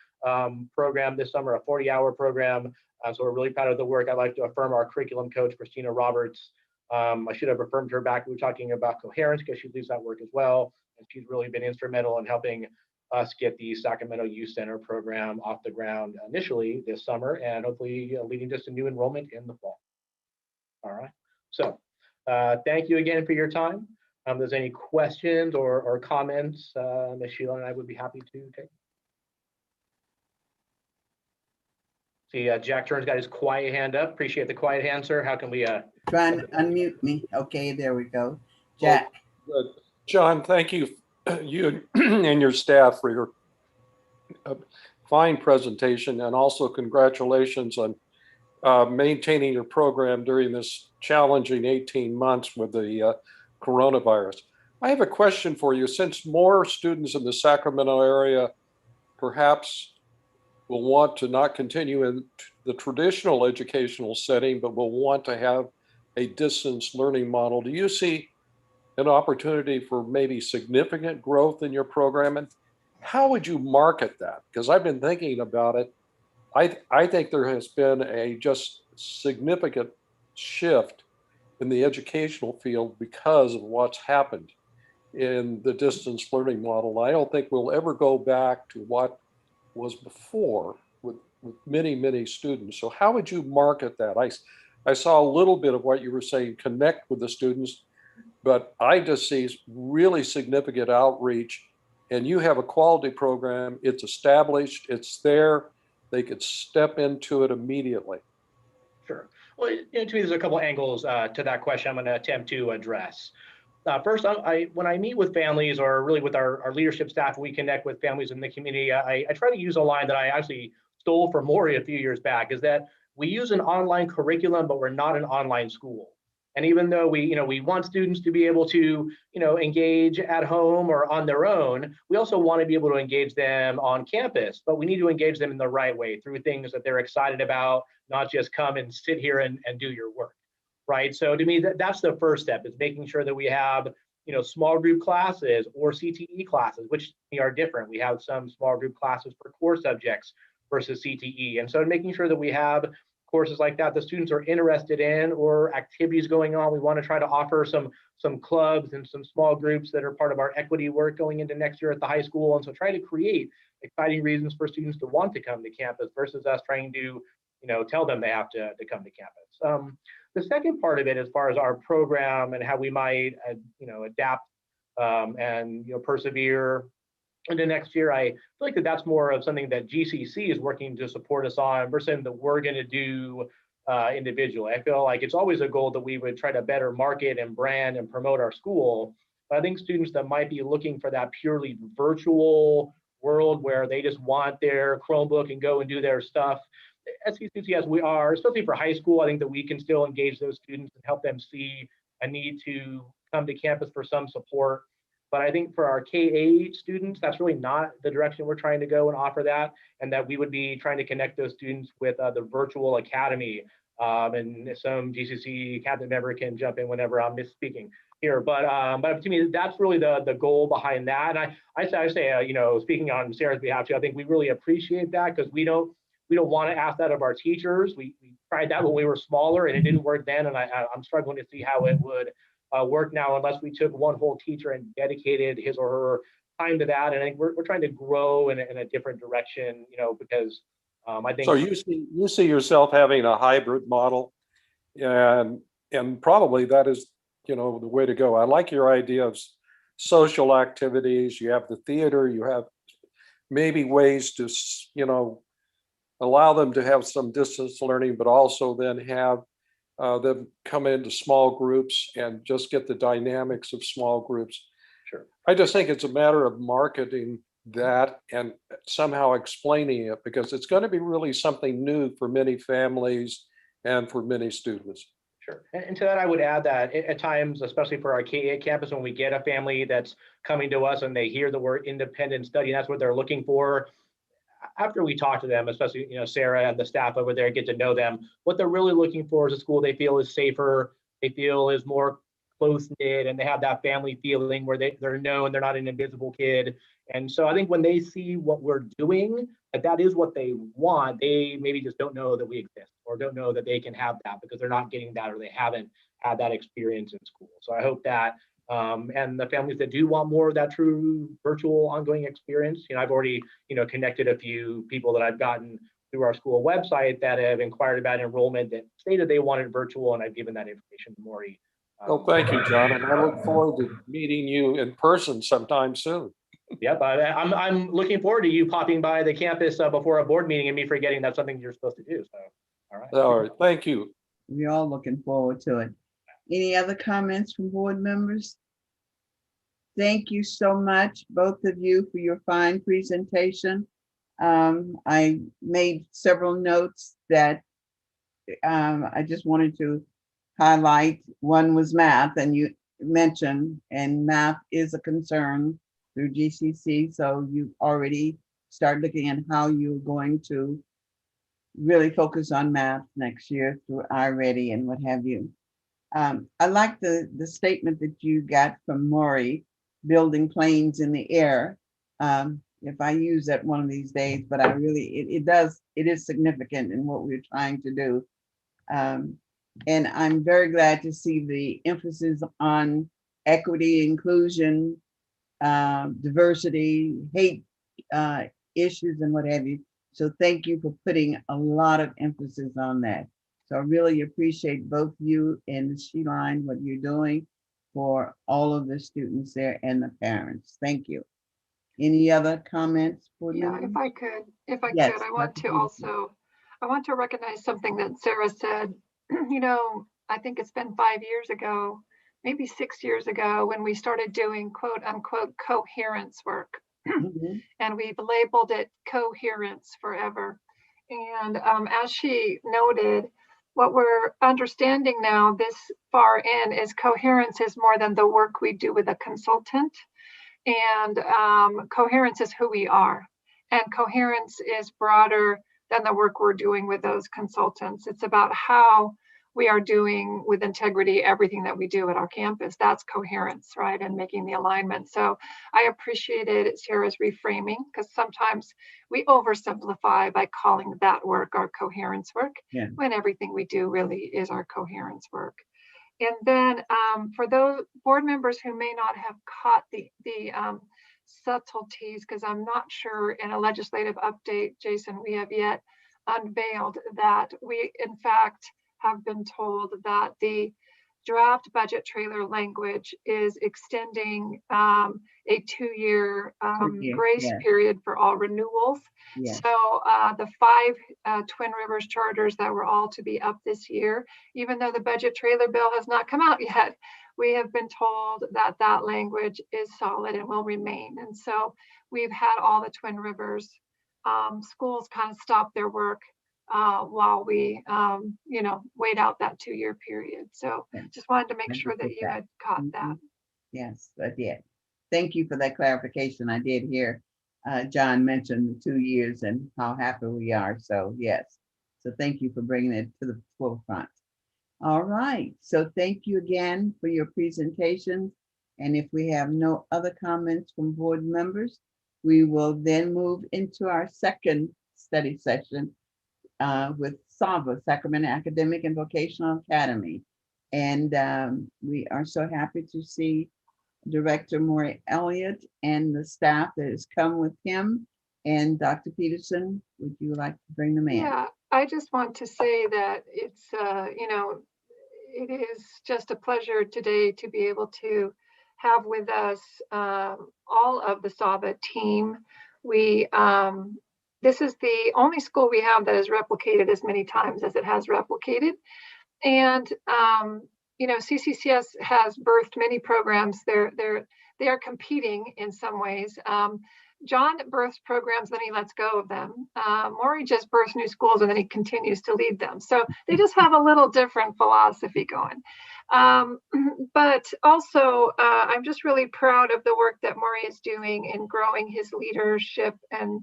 program this summer, a 40-hour program. So we're really proud of the work. I'd like to affirm our curriculum coach, Christina Roberts. I should have affirmed her back. We were talking about Coherence because she leads that work as well. And she's really been instrumental in helping us get the Sacramento Youth Center program off the ground initially this summer and hopefully leading to some new enrollment in the fall. All right. So thank you again for your time. If there's any questions or comments, Ms. Sheila and I would be happy to take. See, Jack Turner's got his quiet hand up. Appreciate the quiet hand, sir. How can we? Trying to unmute me. Okay, there we go. Jack. Good. John, thank you, you and your staff for your fine presentation, and also congratulations on maintaining your program during this challenging 18 months with the coronavirus. I have a question for you. Since more students in the Sacramento area perhaps will want to not continue in the traditional educational setting, but will want to have a distance learning model, do you see an opportunity for maybe significant growth in your program? And how would you market that? Because I've been thinking about it. I think there has been a just significant shift in the educational field because of what's happened in the distance learning model. I don't think we'll ever go back to what was before with many, many students. So how would you market that? I saw a little bit of what you were saying, connect with the students, but I just see really significant outreach, and you have a quality program. It's established, it's there. They could step into it immediately. Sure. Well, to me, there's a couple angles to that question I'm going to attempt to address. First, when I meet with families or really with our leadership staff, we connect with families in the community. I try to use a line that I actually stole from Maury a few years back, is that we use an online curriculum, but we're not an online school. And even though we want students to be able to, engage at home or on their own, we also want to be able to engage them on campus, but we need to engage them in the right way through things that they're excited about, not just come and sit here and do your work, right? So to me, that's the first step, is making sure that we have, small group classes or CTE classes, which are different. We have some small group classes for core subjects versus CTE. And so making sure that we have courses like that the students are interested in, or activities going on. We want to try to offer some clubs and some small groups that are part of our equity work going into next year at the high school. And so try to create exciting reasons for students to want to come to campus versus us trying to tell them they have to come to campus. The second part of it, as far as our program and how we might adapt and persevere into next year, I feel like that's more of something that GCC is working to support us on versus something that we're going to do individually. I feel like it's always a goal that we would try to better market and brand and promote our school. But I think students that might be looking for that purely virtual world where they just want their Chromebook and go and do their stuff, at GCC, as we are, especially for high school, I think that we can still engage those students and help them see a need to come to campus for some support. But I think for our K-8 students, that's really not the direction we're trying to go and offer that, and that we would be trying to connect those students with the virtual academy. And some GCC cabinet member can jump in whenever I'm misspeaking here. But to me, that's really the goal behind that. And I say, speaking on Sarah's behalf too, I think we really appreciate that, because we don't want to ask that of our teachers. We tried that when we were smaller and it didn't work then, and I'm struggling to see how it would work now unless we took one whole teacher and dedicated his or her time to that. And I think we're trying to grow in a different direction, because I think. So you see yourself having a hybrid model, and probably that is the way to go. I like your idea of social activities. You have the theater. You have maybe ways to allow them to have some distance learning, but also then have them come into small groups and just get the dynamics of small groups. Sure. I just think it's a matter of marketing that and somehow explaining it, because it's going to be really something new for many families and for many students. Sure. And to that, I would add that at times, especially for our K-8 campus, when we get a family that's coming to us and they hear the word independent study, that's what they're looking for. After we talk to them, especially Sarah and the staff over there, get to know them, what they're really looking for is a school they feel is safer, they feel is more close-knit, and they have that family feeling where they're known, they're not an invisible kid. And so I think when they see what we're doing, that is what they want, they maybe just don't know that we exist or don't know that they can have that because they're not getting that or they haven't had that experience in school. So I hope that and the families that do want more of that true virtual ongoing experience, I've already, connected a few people that I've gotten through our school website that have inquired about enrollment that stated they wanted virtual, and I've given that information to Maury. Well, thank you, John, and I look forward to meeting you in person sometime soon. Yep, I'm looking forward to you popping by the campus before a board meeting and me forgetting that's something you're supposed to do. So, all right. All right, thank you. We're all looking forward to it. Any other comments from board members? Thank you so much, both of you, for your fine presentation. I made several notes that I just wanted to highlight. One was math, and you mentioned, and math is a concern through GCC. So you already start looking at how you're going to really focus on math next year through iReady and what have you. I like the statement that you got from Maury, building planes in the air. If I use that one of these days, but I really, it is significant in what we're trying to do. And I'm very glad to see the emphasis on equity, inclusion, diversity, hate issues, and what have you. So thank you for putting a lot of emphasis on that. So I really appreciate both you and Sheline, what you're doing for all of the students there and the parents. Thank you. Any other comments? Yeah, if I could, Yes, I want to recognize something that Sarah said. I think it's been 5 years ago, maybe 6 years ago, when we started doing quote unquote coherence work. And we've labeled it Coherence forever. And as she noted, what we're understanding now this far in is coherence is more than the work we do with a consultant. And coherence is who we are. And coherence is broader than the work we're doing with those consultants. It's about how we are doing with integrity everything that we do at our campus. That's coherence, right? And making the alignment. So I appreciated Sarah's reframing, because sometimes we oversimplify by calling that work our coherence work, when everything we do really is our coherence work. And then for those board members who may not have caught the subtleties, because I'm not sure in a legislative update, Jason, we have yet unveiled that we in fact have been told that the draft budget trailer language is extending a 2-year grace period for all renewals. So the 5 Twin Rivers charters that were all to be up this year, even though the budget trailer bill has not come out yet, we have been told that that language is solid and will remain. And so we've had all the Twin Rivers schools kind of stop their work while we, wait out that 2-year period. So just wanted to make sure that you had caught that. Yes, I did. Thank you for that clarification. I did hear John mention the 2 years and how happy we are. So yes, so thank you for bringing it to the forefront. All right, so thank you again for your presentation. And if we have no other comments from board members, we will then move into our second study session with SAVA, Sacramento Academic and Vocational Academy. And we are so happy to see Director Maury Elliott and the staff that has come with him. And Dr. Peterson, would you like to bring them in? Yeah, I just want to say that it's, it is just a pleasure today to be able to have with us all of the SAVA team. This is the only school we have that has replicated as many times as it has replicated. And, CCCS has birthed many programs. They are competing in some ways. John births programs, then he lets go of them. Maury just births new schools and then he continues to lead them. So they just have a little different philosophy going. But also, I'm just really proud of the work that Maury is doing in growing his leadership and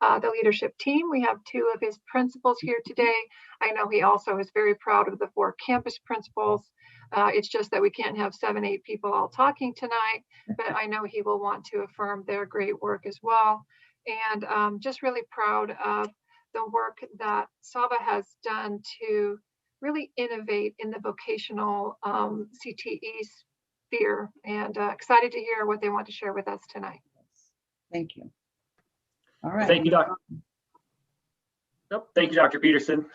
the leadership team. We have 2 of his principals here today. I know he also is very proud of the 4 campus principals. It's just that we can't have 7, 8 people all talking tonight, but I know he will want to affirm their great work as well. And just really proud of the work that SAVA has done to really innovate in the vocational CTE sphere, and excited to hear what they want to share with us tonight. Thank you. All right. Thank you, Dr. Thank you, Dr. Peterson,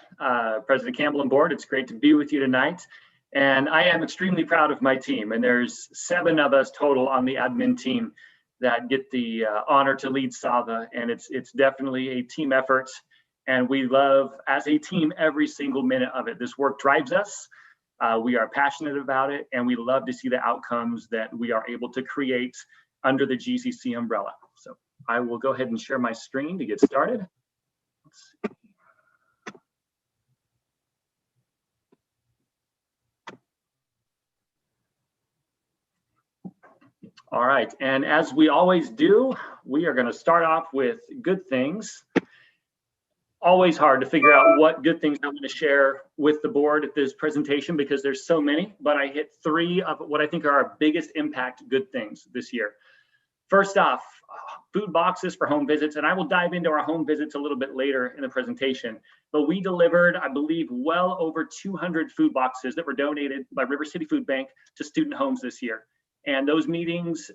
President Campbell and board. It's great to be with you tonight. And I am extremely proud of my team. And there's 7 of us total on the admin team that get the honor to lead SAVA. And it's definitely a team effort. And we love, as a team, every single minute of it. This work drives us. We are passionate about it. And we love to see the outcomes that we are able to create under the GCC umbrella. So I will go ahead and share my screen to get started. Let's see. All right, and as we always do, we are going to start off with good things. Always hard to figure out what good things I'm going to share with the board at this presentation because there's so many, but I hit 3 of what I think are our biggest impact good things this year. First off, food boxes for home visits, and I will dive into our home visits a little bit later in the presentation, but we delivered, I believe, well over 200 food boxes that were donated by River City Food Bank to student homes this year. And those meetings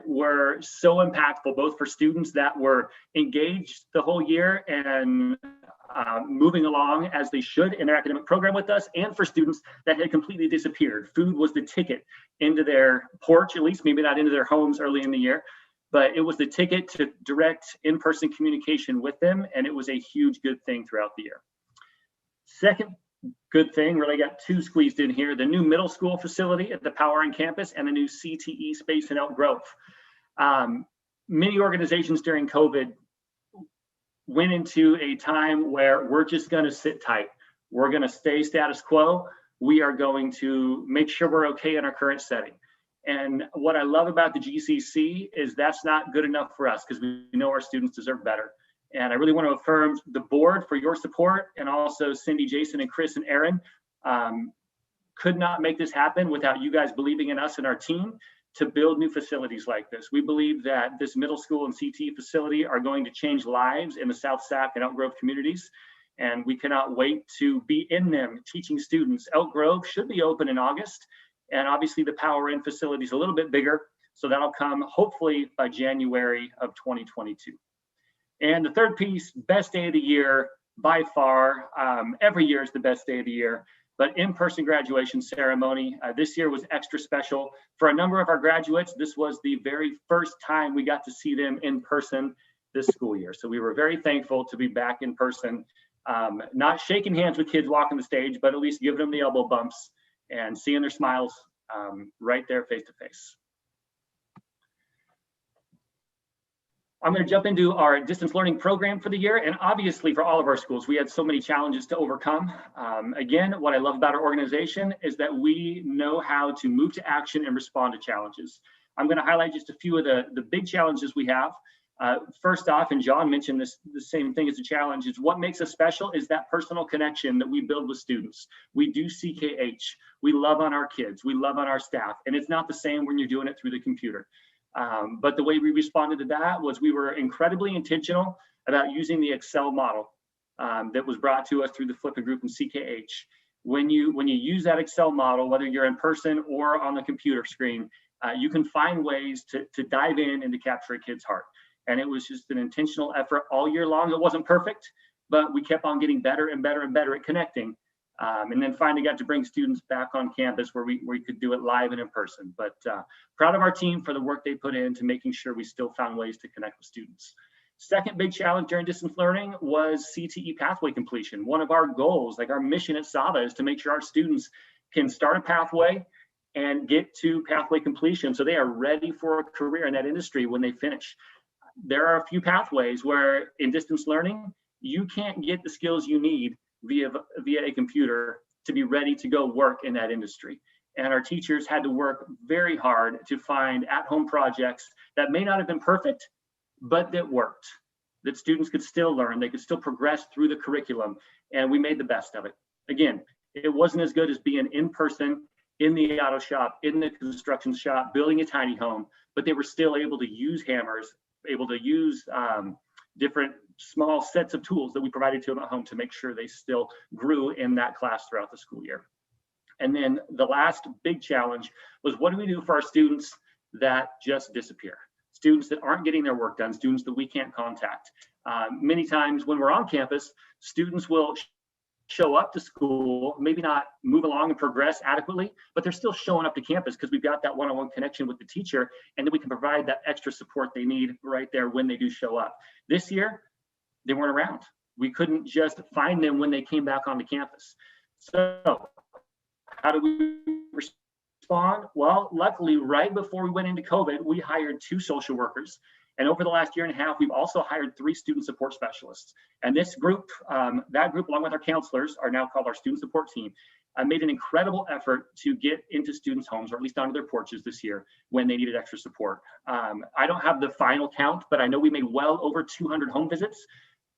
were so impactful, both for students that were engaged the whole year and moving along as they should in their academic program with us, and for students that had completely disappeared. Food was the ticket into their porch, at least maybe not into their homes early in the year, but it was the ticket to direct in-person communication with them. And it was a huge good thing throughout the year. Second good thing, really got 2 squeezed in here, the new middle school facility at the Powering campus and the new CTE space in Elk Grove. Many organizations during COVID went into a time where we're just going to sit tight. We're going to stay status quo. We are going to make sure we're okay in our current setting. And what I love about the GCC is that's not good enough for us because we know our students deserve better. And I really want to affirm the board for your support, and also Cindy, Jason, and Chris and Aaron Could not make this happen without you guys believing in us and our team to build new facilities like this. We believe that this middle school and CTE facility are going to change lives in the South Sac and Elk Grove communities, and we cannot wait to be in them teaching students. Elk Grove should be open in August, and obviously the Power Inn facility is a little bit bigger, so that'll come hopefully by January of 2022. And the third piece, best day of the year by far. Every year is the best day of the year. But in-person graduation ceremony this year was extra special. For a number of our graduates, this was the very first time we got to see them in person this school year. So we were very thankful to be back in person, not shaking hands with kids walking the stage, but at least giving them the elbow bumps and seeing their smiles right there face to face. I'm going to jump into our distance learning program for the year. And obviously for all of our schools, we had so many challenges to overcome. Again, what I love about our organization is that we know how to move to action and respond to challenges. I'm going to highlight just a few of the big challenges we have. First off, and John mentioned this, the same thing as a challenge, is what makes us special is that personal connection that we build with students. We do CKH. We love on our kids. We love on our staff. And it's not the same when you're doing it through the computer. But the way we responded to that was we were incredibly intentional about using the Excel model that was brought to us through the Flippin' Group and CKH. When you use that Excel model, whether you're in person or on the computer screen, you can find ways to dive in and to capture a kid's heart. And it was just an intentional effort all year long. It wasn't perfect, but we kept on getting better and better and better at connecting. And then finally got to bring students back on campus where we could do it live and in person. But proud of our team for the work they put into making sure we still found ways to connect with students. Second big challenge during distance learning was CTE pathway completion. One of our goals, like our mission at SAVA, is to make sure our students can start a pathway and get to pathway completion so they are ready for a career in that industry when they finish. There are a few pathways where in distance learning, you can't get the skills you need via a computer to be ready to go work in that industry. And our teachers had to work very hard to find at-home projects that may not have been perfect, but that worked, that students could still learn, they could still progress through the curriculum, and we made the best of it. Again, it wasn't as good as being in person, in the auto shop, in the construction shop, building a tiny home, but they were still able to use hammers, able to use different small sets of tools that we provided to them at home to make sure they still grew in that class throughout the school year. And then the last big challenge was, what do we do for our students that just disappear? Students that aren't getting their work done, students that we can't contact. Many times when we're on campus, students will show up to school, maybe not move along and progress adequately, but they're still showing up to campus because we've got that one-on-one connection with the teacher, and then we can provide that extra support they need right there when they do show up. This year, they weren't around. We couldn't just find them when they came back onto campus. So how do we respond? Well, luckily, right before we went into COVID, we hired 2 social workers. And over the last year and a half, we've also hired 3 student support specialists. And this group, that group, along with our counselors, are now called our student support team, made an incredible effort to get into students' homes, or at least onto their porches this year when they needed extra support. I don't have the final count, but I know we made well over 200 home visits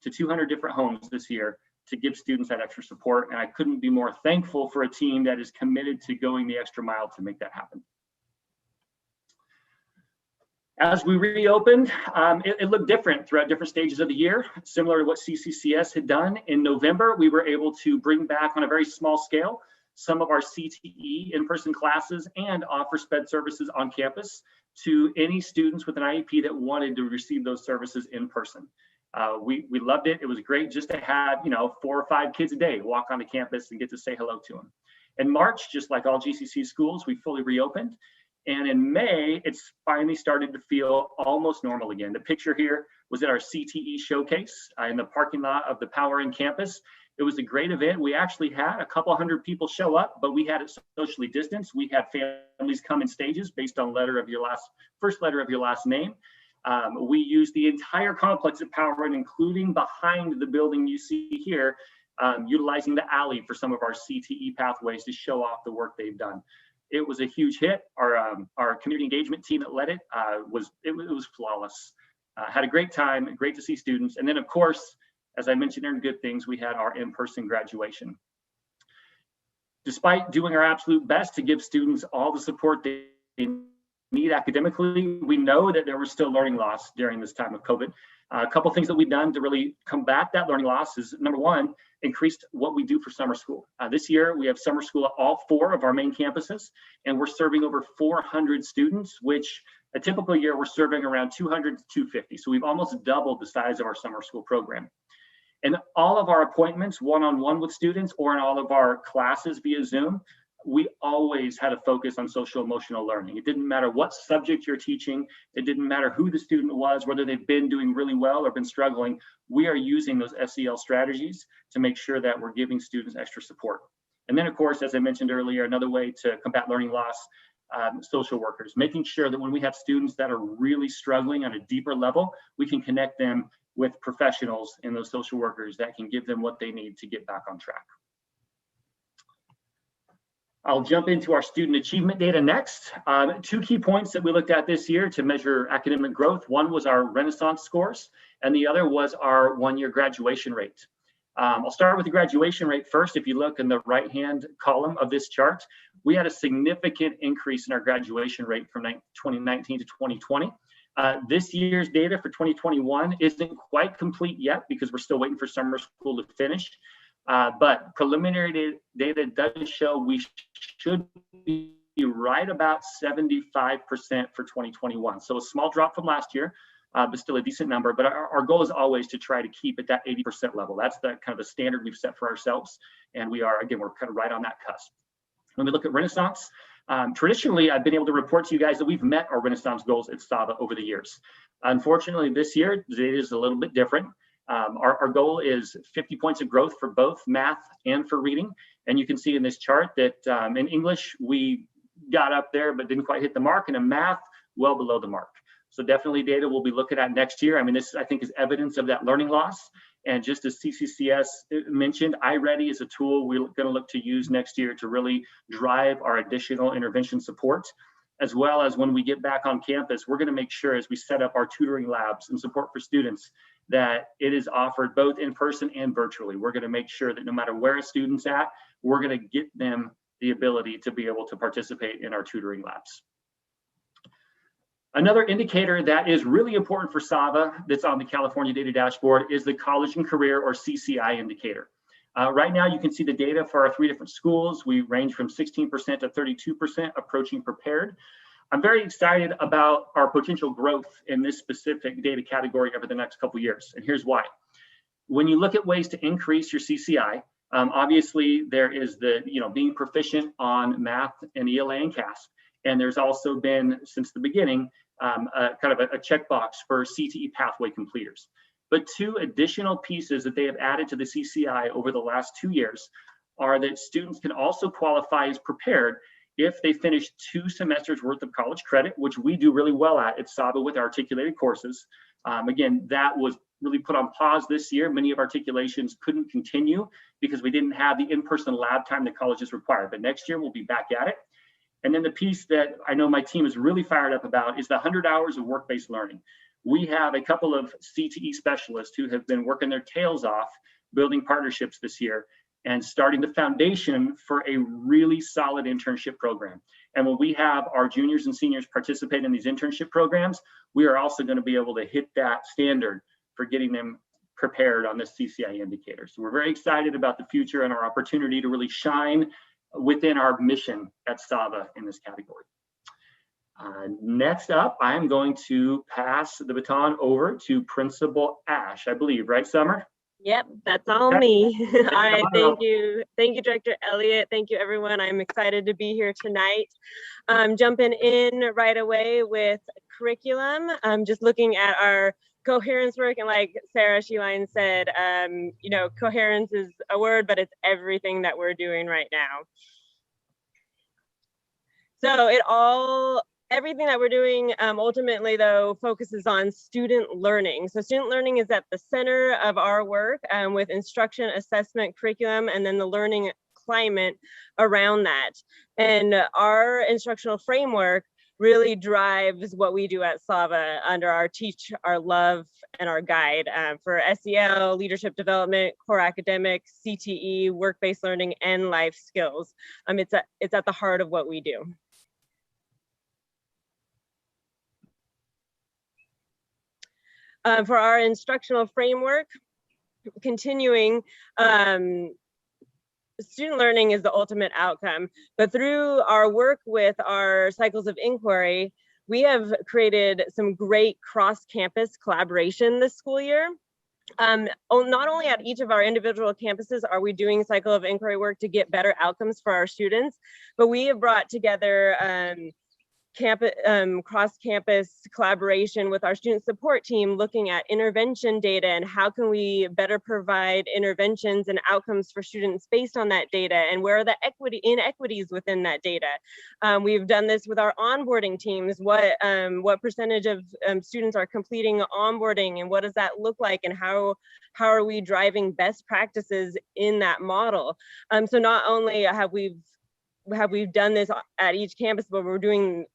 to 200 different homes this year to give students that extra support. And I couldn't be more thankful for a team that is committed to going the extra mile to make that happen. As we reopened, it looked different throughout different stages of the year, similar to what CCCS had done. In November, we were able to bring back on a very small scale some of our CTE in-person classes and offer SPED services on campus to any students with an IEP that wanted to receive those services in person. We loved it. It was great just to have 4 or 5 kids a day walk onto campus and get to say hello to them. In March, just like all GCC schools, we fully reopened. And in May, it's finally started to feel almost normal again. The picture here was at our CTE showcase in the parking lot of the Power Inn campus. It was a great event. We actually had a couple hundred people show up, but we had it socially distanced. We had families come in stages based on first letter of your last name. We used the entire complex at Power Inn, including behind the building you see here, utilizing the alley for some of our CTE pathways to show off the work they've done. It was a huge hit. Our community engagement team that led it was flawless. Had a great time, great to see students. And then of course, as I mentioned in good things, we had our in-person graduation. Despite doing our absolute best to give students all the support they need academically, we know that there was still learning loss during this time of COVID. A couple things that we've done to really combat that learning loss is, number one, increased what we do for summer school. This year, we have summer school at all 4 of our main campuses, and we're serving over 400 students, which a typical year, we're serving around 200 to 250. So we've almost doubled the size of our summer school program. And all of our appointments, one-on-one with students, or in all of our classes via Zoom, we always had a focus on social emotional learning. It didn't matter what subject you're teaching. It didn't matter who the student was, whether they've been doing really well or been struggling. We are using those SEL strategies to make sure that we're giving students extra support. And then, of course, as I mentioned earlier, another way to combat learning loss, social workers, making sure that when we have students that are really struggling on a deeper level, we can connect them with professionals and those social workers that can give them what they need to get back on track. I'll jump into our student achievement data next. 2 key points that we looked at this year to measure academic growth. One was our Renaissance scores, and the other was our 1-year graduation rate. I'll start with the graduation rate first. If you look in the right-hand column of this chart, we had a significant increase in our graduation rate from 2019 to 2020. This year's data for 2021 isn't quite complete yet because we're still waiting for summer school to finish. But preliminary data does show we should be right about 75% for 2021. So a small drop from last year, but still a decent number. But our goal is always to try to keep at that 80% level. That's the kind of the standard we've set for ourselves. And we are, again, we're kind of right on that cusp. When we look at Renaissance, traditionally, I've been able to report to you guys that we've met our Renaissance goals at SAVA over the years. Unfortunately, this year, the data is a little bit different. Our goal is 50 points of growth for both math and for reading. And you can see in this chart that in English, we got up there, but didn't quite hit the mark. And in math, well below the mark. So definitely data we'll be looking at next year. I mean, this I think is evidence of that learning loss. And just as CCCS mentioned, iReady is a tool we're going to look to use next year to really drive our additional intervention support, as well as when we get back on campus, we're going to make sure as we set up our tutoring labs and support for students that it is offered both in person and virtually. We're going to make sure that no matter where a student's at, we're going to get them the ability to be able to participate in our tutoring labs. Another indicator that is really important for SAVA that's on the California Data Dashboard is the College and Career, or CCI, indicator. Right now, you can see the data for our 3 different schools. We range from 16% to 32%, approaching prepared. I'm very excited about our potential growth in this specific data category over the next couple of years, and here's why. When you look at ways to increase your CCI, obviously there is the being proficient on math and ELA and CAS, and there's also been since the beginning kind of a checkbox for CTE pathway completers. But 2 additional pieces that they have added to the CCI over the last 2 years are that students can also qualify as prepared if they finish 2 semesters worth of college credit, which we do really well at SAVA with articulated courses. Again, that was really put on pause this year. Many of articulations couldn't continue because we didn't have the in-person lab time that colleges require. But next year we'll be back at it. And then the piece that I know my team is really fired up about is the 100 hours of work-based learning. We have a couple of CTE specialists who have been working their tails off building partnerships this year and starting the foundation for a really solid internship program. And when we have our juniors and seniors participate in these internship programs, we are also going to be able to hit that standard for getting them prepared on this CCI indicator. So we're very excited about the future and our opportunity to really shine within our mission at SAVA in this category. Next up, I'm going to pass the baton over to Principal Ash, I believe, right, Summer? Yep, that's all me. All right, thank you. Thank you, Director Elliott. Thank you, everyone. I'm excited to be here tonight. Jumping in right away with curriculum. Just looking at our coherence work, and like Sarah Sheline said, coherence is a word, but it's everything that we're doing right now. So everything that we're doing ultimately, though, focuses on student learning. So student learning is at the center of our work with instruction, assessment, curriculum, and then the learning climate around that. And our instructional framework really drives what we do at SAVA under our Teach, Our Love, and Our Guide for SEL, leadership development, core academics, CTE, work-based learning, and life skills. It's at the heart of what we do. For our instructional framework, continuing, student learning is the ultimate outcome, but through our work with our cycles of inquiry, we have created some great cross-campus collaboration this school year. Not only at each of our individual campuses are we doing cycle of inquiry work to get better outcomes for our students, but we have brought together cross-campus collaboration with our student support team, looking at intervention data and how can we better provide interventions and outcomes for students based on that data, and where are the inequities within that data. We've done this with our onboarding teams. What percentage of students are completing onboarding, and what does that look like, and how are we driving best practices in that model? So not only have we done this at each campus, but we're doing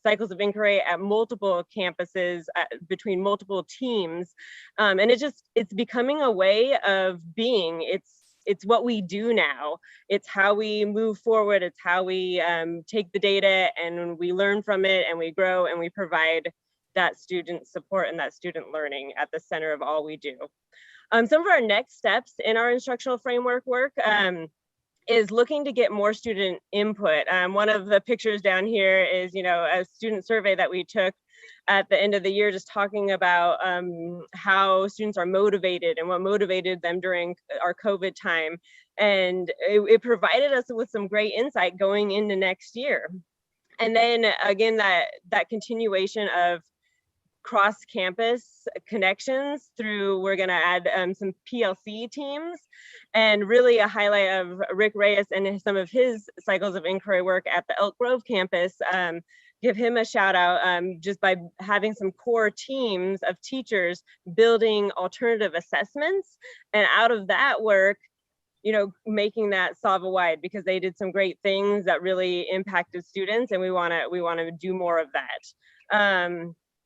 cycles of inquiry at multiple campuses between multiple teams, and it's becoming a way of being. It's what we do now. It's how we move forward. It's how we take the data and we learn from it, and we grow, and we provide that student support and that student learning at the center of all we do. Some of our next steps in our instructional framework work is looking to get more student input. One of the pictures down here is, a student survey that we took at the end of the year, just talking about how students are motivated and what motivated them during our COVID time. And it provided us with some great insight going into next year. And then again, that continuation of cross-campus connections through, we're going to add some PLC teams, and really a highlight of Rick Reyes and some of his cycles of inquiry work at the Elk Grove campus. Give him a shout out just by having some core teams of teachers building alternative assessments, and out of that work, making that SAVA-wide, because they did some great things that really impacted students, and we want to do more of that.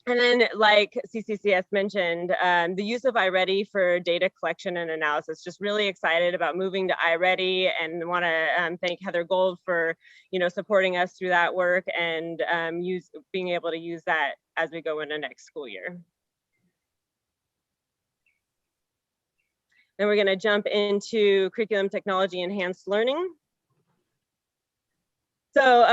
And then, like CCCS mentioned, the use of iReady for data collection and analysis. Just really excited about moving to iReady, and want to thank Heather Gold for supporting us through that work, and being able to use that as we go into next school year. Then we're going to jump into curriculum technology enhanced learning. So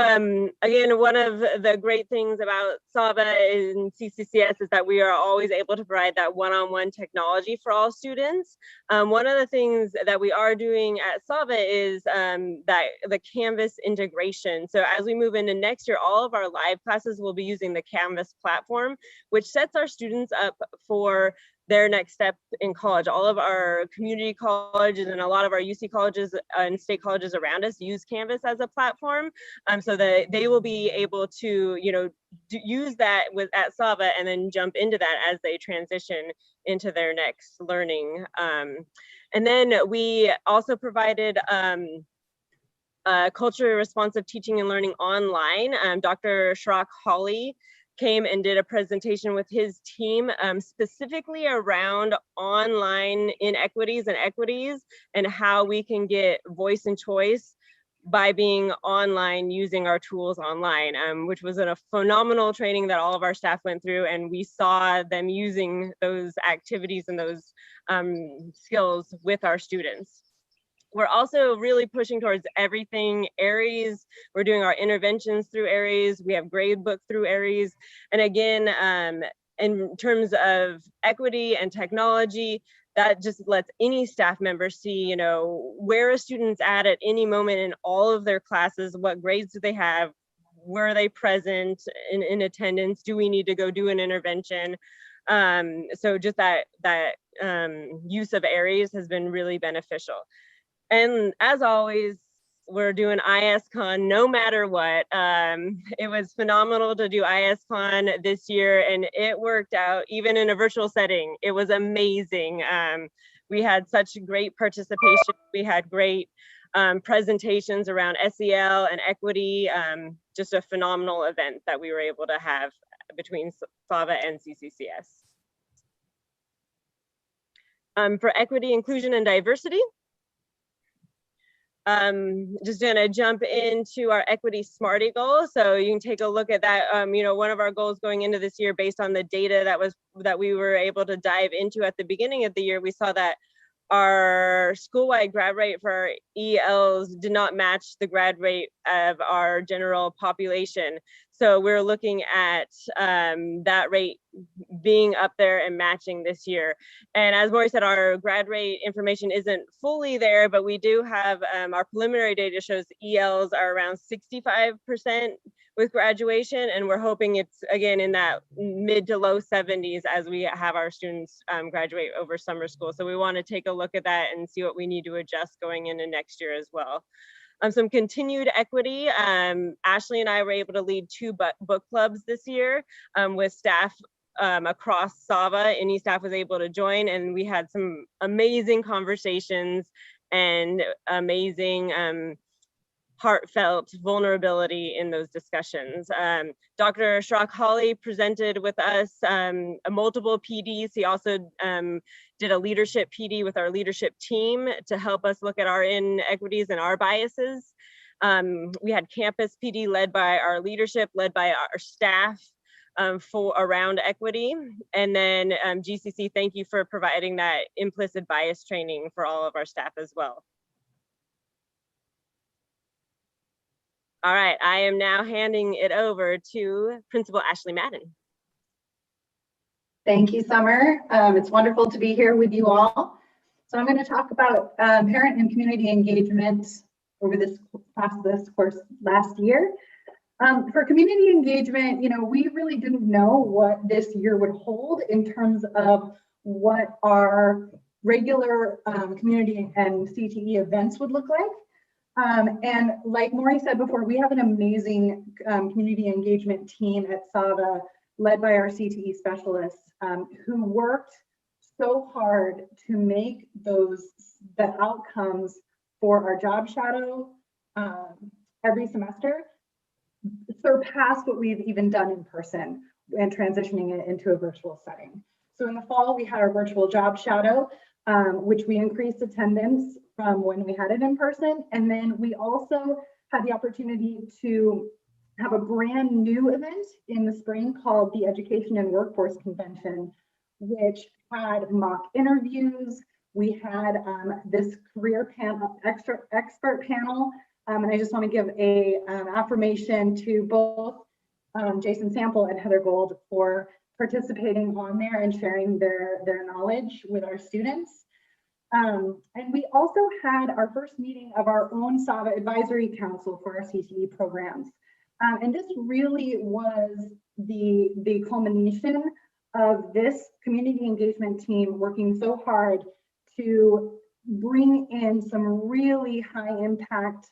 again, one of the great things about SAVA and CCCS is that we are always able to provide that one-on-one technology for all students. One of the things that we are doing at SAVA is the Canvas integration. So as we move into next year, all of our live classes will be using the Canvas platform, which sets our students up for their next step in college. All of our community colleges and a lot of our UC colleges and state colleges around us use Canvas as a platform, so that they will be able to, use that at SAVA and then jump into that as they transition into their next learning. And then we also provided culturally responsive teaching and learning online. Dr. Shrock Hawley came and did a presentation with his team specifically around online inequities and equities, and how we can get voice and choice by being online, using our tools online, which was a phenomenal training that all of our staff went through, and we saw them using those activities and those skills with our students. We're also really pushing towards everything Aries. We're doing our interventions through Aries. We have gradebook through Aries. And again, in terms of equity and technology, that just lets any staff member see, where a student's at any moment in all of their classes, what grades do they have, where are they present in attendance, do we need to go do an intervention? So just that use of Aries has been really beneficial. And as always, we're doing ISCon no matter what. It was phenomenal to do ISCon this year, and it worked out even in a virtual setting. It was amazing. We had such great participation. We had great presentations around SEL and equity. Just a phenomenal event that we were able to have between SAVA and CCCS. For equity, inclusion, and diversity, just gonna jump into our equity SMARTY goal. So you can take a look at that. You know, one of our goals going into this year, based on the data that we were able to dive into at the beginning of the year, we saw that our school-wide grad rate for our ELs did not match the grad rate of our general population. So we're looking at that rate being up there and matching this year. And as Maury said, our grad rate information isn't fully there, but we do have our preliminary data shows ELs are around 65% with graduation, and we're hoping it's again in that mid to low 70s as we have our students graduate over summer school. So we want to take a look at that and see what we need to adjust going into next year as well. Some continued equity. Ashley and I were able to lead 2 book clubs this year with staff across SAVA. Any staff was able to join, and we had some amazing conversations and amazing heartfelt vulnerability in those discussions. Dr. Shrock Hawley presented with us multiple PDs. He also did a leadership PD with our leadership team to help us look at our inequities and our biases. We had campus PD led by our leadership, led by our staff for around equity. And then GCC, thank you for providing that implicit bias training for all of our staff as well. All right, I am now handing it over to Principal Ashley Madden. Thank you, Summer. It's wonderful to be here with you all. So I'm going to talk about parent and community engagement over this course last year. For community engagement, you know, we really didn't know what this year would hold in terms of what our regular community and CTE events would look like. And like Maury said before, we have an amazing community engagement team at SAVA led by our CTE specialists who worked so hard to make the outcomes for our job shadow every semester surpass what we've even done in person and transitioning it into a virtual setting. So in the fall, we had our virtual job shadow, which we increased attendance from when we had it in person. And then we also had the opportunity to have a brand new event in the spring called the Education and Workforce Convention, which had mock interviews. We had this career panel, expert panel. And I just want to give a affirmation to both Jason Sample and Heather Gold for participating on there and sharing their knowledge with our students. And we also had our first meeting of our own SAVA Advisory Council for our CTE programs. And this really was the culmination of this community engagement team working so hard to bring in some really high impact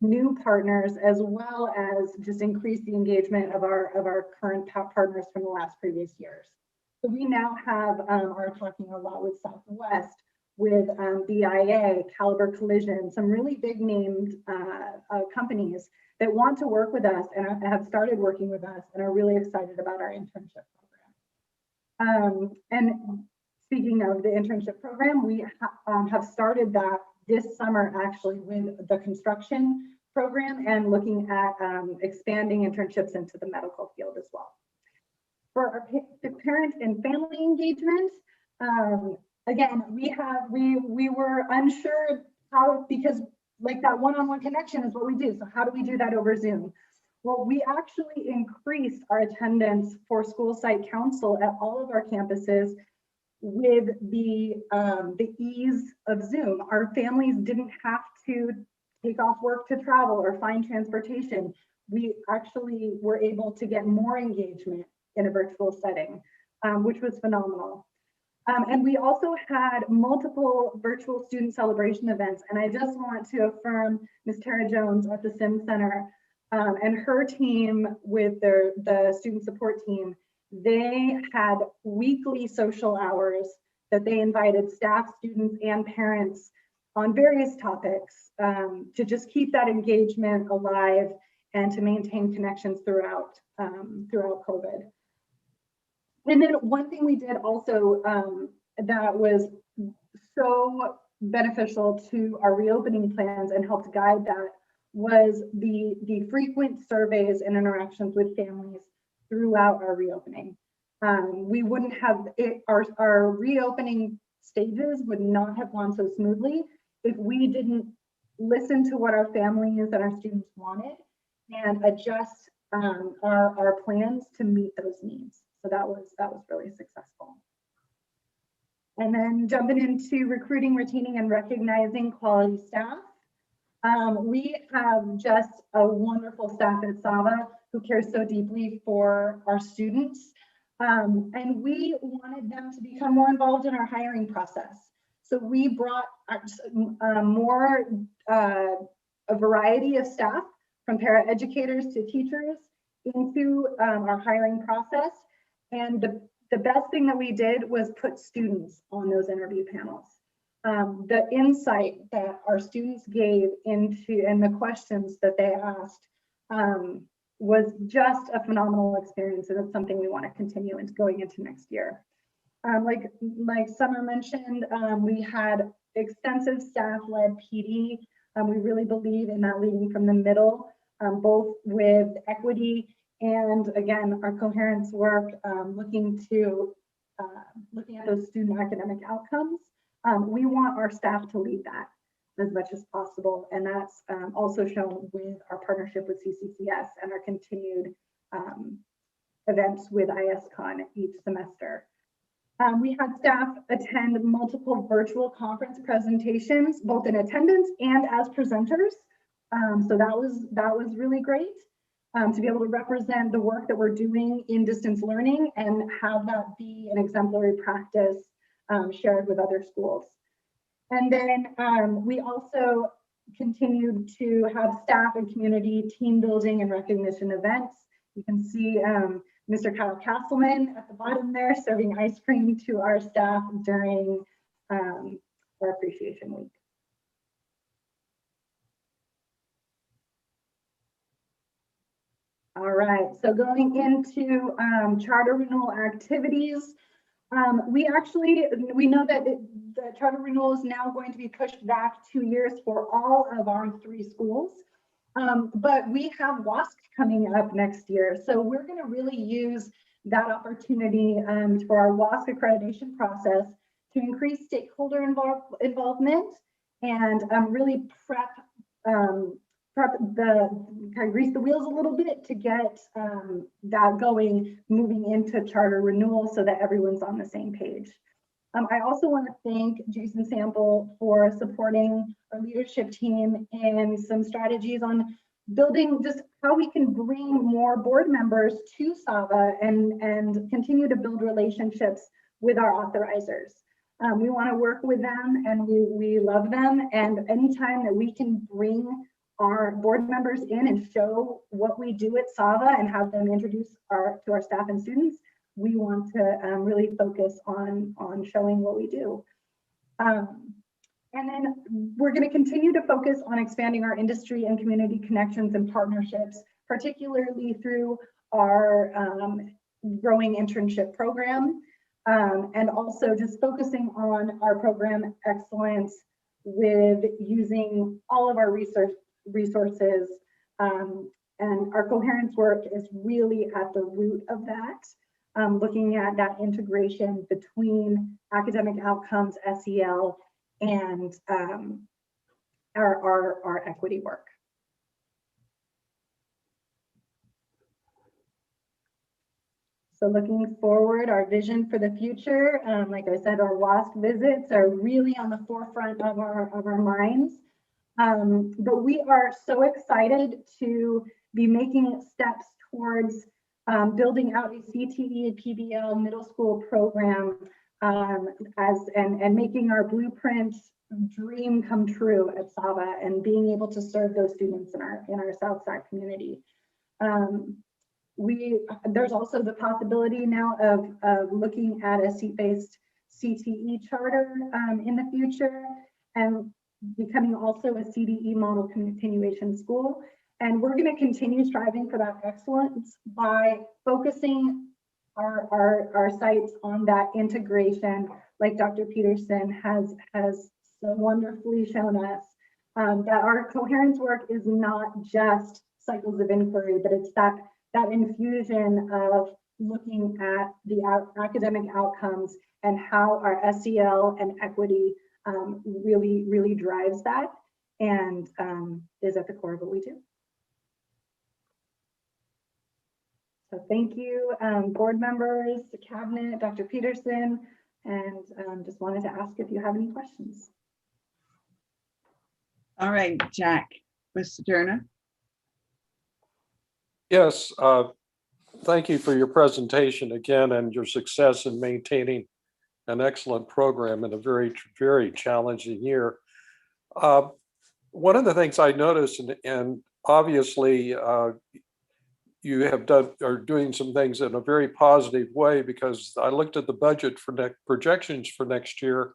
new partners, as well as just increase the engagement of our current partners from the previous years. So we now have are talking a lot with Southwest, with BIA, Caliber Collision, some really big named companies that want to work with us and have started working with us and are really excited about our internship program. And speaking of the internship program, we have started that this summer actually with the construction program and looking at expanding internships into the medical field as well. For our parent and family engagement, again, we were unsure how, because like that one-on-one connection is what we do. So how do we do that over Zoom? Well, we actually increased our attendance for school site council at all of our campuses with the ease of Zoom. Our families didn't have to take off work to travel or find transportation. We actually were able to get more engagement in a virtual setting, which was phenomenal. And we also had multiple virtual student celebration events. And I just want to affirm Ms. Tara Jones at the Sim Center and her team with the student support team. They had weekly social hours that they invited staff, students, and parents on various topics to just keep that engagement alive and to maintain connections throughout COVID. And then one thing we did also that was so beneficial to our reopening plans and helped guide that was the frequent surveys and interactions with families throughout our reopening. We wouldn't have our reopening stages would not have gone so smoothly if we didn't listen to what our families and our students wanted and adjust our plans to meet those needs. So that was really successful. And then jumping into recruiting, retaining, and recognizing quality staff. We have just a wonderful staff at SAVA who cares so deeply for our students. And we wanted them to become more involved in our hiring process. So we brought a variety of staff from paraeducators to teachers into our hiring process. And the best thing that we did was put students on those interview panels. The insight that our students gave into and the questions that they asked was just a phenomenal experience, and it's something we want to continue into going into next year. Like Summer mentioned, we had extensive staff-led PD. We really believe in that leading from the middle, both with equity and again, our coherence work, looking at those student academic outcomes. We want our staff to lead that as much as possible. And that's also shown with our partnership with CCCS and our continued events with ISCON each semester. We had staff attend multiple virtual conference presentations, both in attendance and as presenters. So that was really great to be able to represent the work that we're doing in distance learning and have that be an exemplary practice shared with other schools. And then we also continued to have staff and community team building and recognition events. You can see Mr. Kyle Castleman at the bottom there serving ice cream to our staff during our Appreciation Week. All right, so going into charter renewal activities, we know that the charter renewal is now going to be pushed back 2 years for all of our 3 schools. But we have WASC coming up next year. So we're going to really use that opportunity for our WASC accreditation process to increase stakeholder involvement and really grease the wheels a little bit to get that going, moving into charter renewal so that everyone's on the same page. I also want to thank Jason Sample for supporting our leadership team and some strategies on building just how we can bring more board members to SAVA and continue to build relationships with our authorizers. We want to work with them and we love them, and anytime that we can bring our board members in and show what we do at SAVA and have them introduce to our staff and students, we want to really focus on showing what we do. And then we're going to continue to focus on expanding our industry and community connections and partnerships, particularly through our growing internship program, and also just focusing on our program excellence with using all of our resources. And our coherence work is really at the root of that. Looking at that integration between academic outcomes, SEL, and our equity work. So looking forward, our vision for the future, like I said, our WASC visits are really on the forefront of our minds. But we are so excited to be making steps towards building out a CTE and PBL middle school program and making our blueprint dream come true at SAVA and being able to serve those students in our Southside community. There's also the possibility now of looking at a seat-based CTE charter in the future, and becoming also a CDE model continuation school. And we're going to continue striving for that excellence by focusing our sites on that integration, like Dr. Peterson has so wonderfully shown us, that our coherence work is not just cycles of inquiry, but it's that infusion of looking at the academic outcomes and how our SEL and equity really drives that and is at the core of what we do. So thank you, board members, the cabinet, Dr. Peterson, and just wanted to ask if you have any questions. All right, Jack, Mr. Turner. Yes, thank you for your presentation again and your success in maintaining an excellent program in a very, very challenging year. One of the things I noticed, and obviously you are doing some things in a very positive way, because I looked at the budget for projections for next year,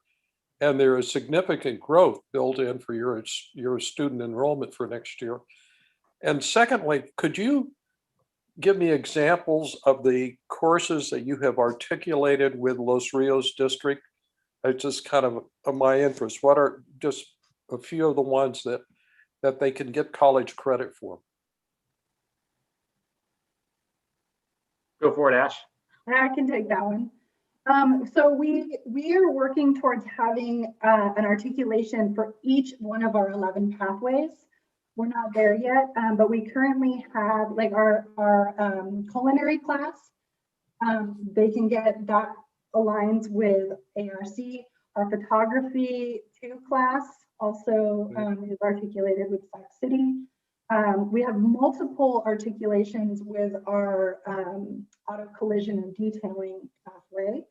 and there is significant growth built in for your student enrollment for next year. And secondly, could you give me examples of the courses that you have articulated with Los Rios District? It's just kind of my interest. What are just a few of the ones that they can get college credit for? Go for it, Ash. I can take that one. So we are working towards having an articulation for each one of our 11 pathways. We're not there yet, but we currently have like our culinary class. They can get that aligns with ARC. Our photography 2 class also is articulated with Sac City. We have multiple articulations with our auto collision and detailing pathway.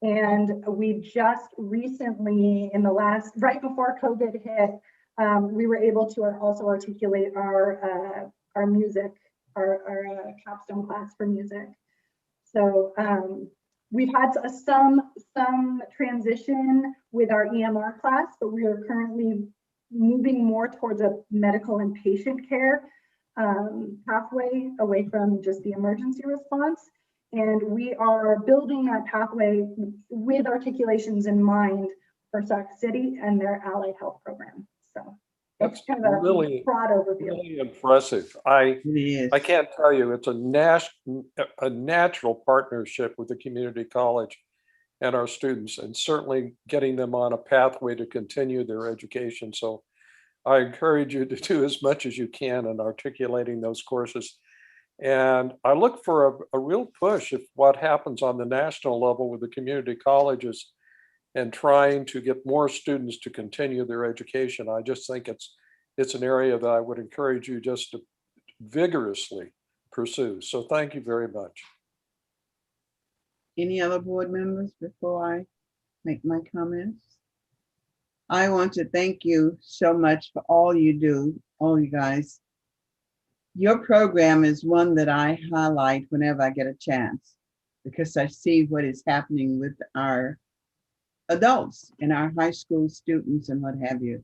And we just recently, in the right before COVID hit, we were able to also articulate our music, our capstone class for music. So we've had some transition with our EMR class, but we are currently moving more towards a medical and patient care pathway away from just the emergency response. And we are building that pathway with articulations in mind for Sac City and their allied health program. So that's kind of a really broad overview. Really impressive. I can't tell you, it's a natural partnership with the community college and our students, and certainly getting them on a pathway to continue their education. So I encourage you to do as much as you can in articulating those courses. And I look for a real push if what happens on the national level with the community colleges and trying to get more students to continue their education. I just think it's an area that I would encourage you just to vigorously pursue. So thank you very much. Any other board members before I make my comments? I want to thank you so much for all you do, all you guys. Your program is one that I highlight whenever I get a chance, because I see what is happening with our adults and our high school students and what have you.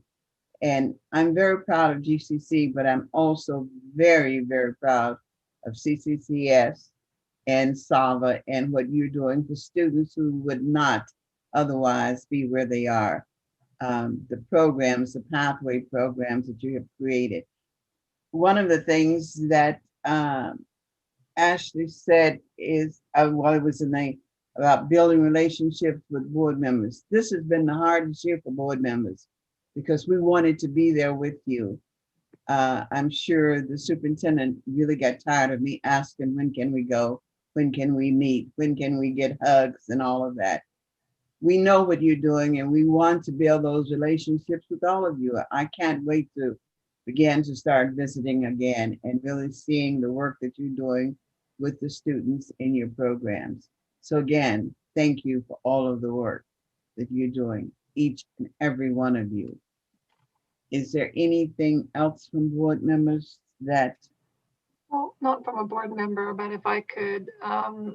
And I'm very proud of GCC, but I'm also very, very proud of CCCS and SAVA and what you're doing for students who would not otherwise be where they are. The programs, the pathway programs that you have created. One of the things that Ashley said is, while it was in the about building relationships with board members. This has been the hardest year for board members because we wanted to be there with you. I'm sure the superintendent really got tired of me asking, when can we go? When can we meet? When can we get hugs and all of that? We know what you're doing and we want to build those relationships with all of you. I can't wait to begin to start visiting again and really seeing the work that you're doing with the students in your programs. So again, thank you for all of the work that you're doing, each and every one of you. Is there anything else from board members that? Well, not from a board member, but if I could,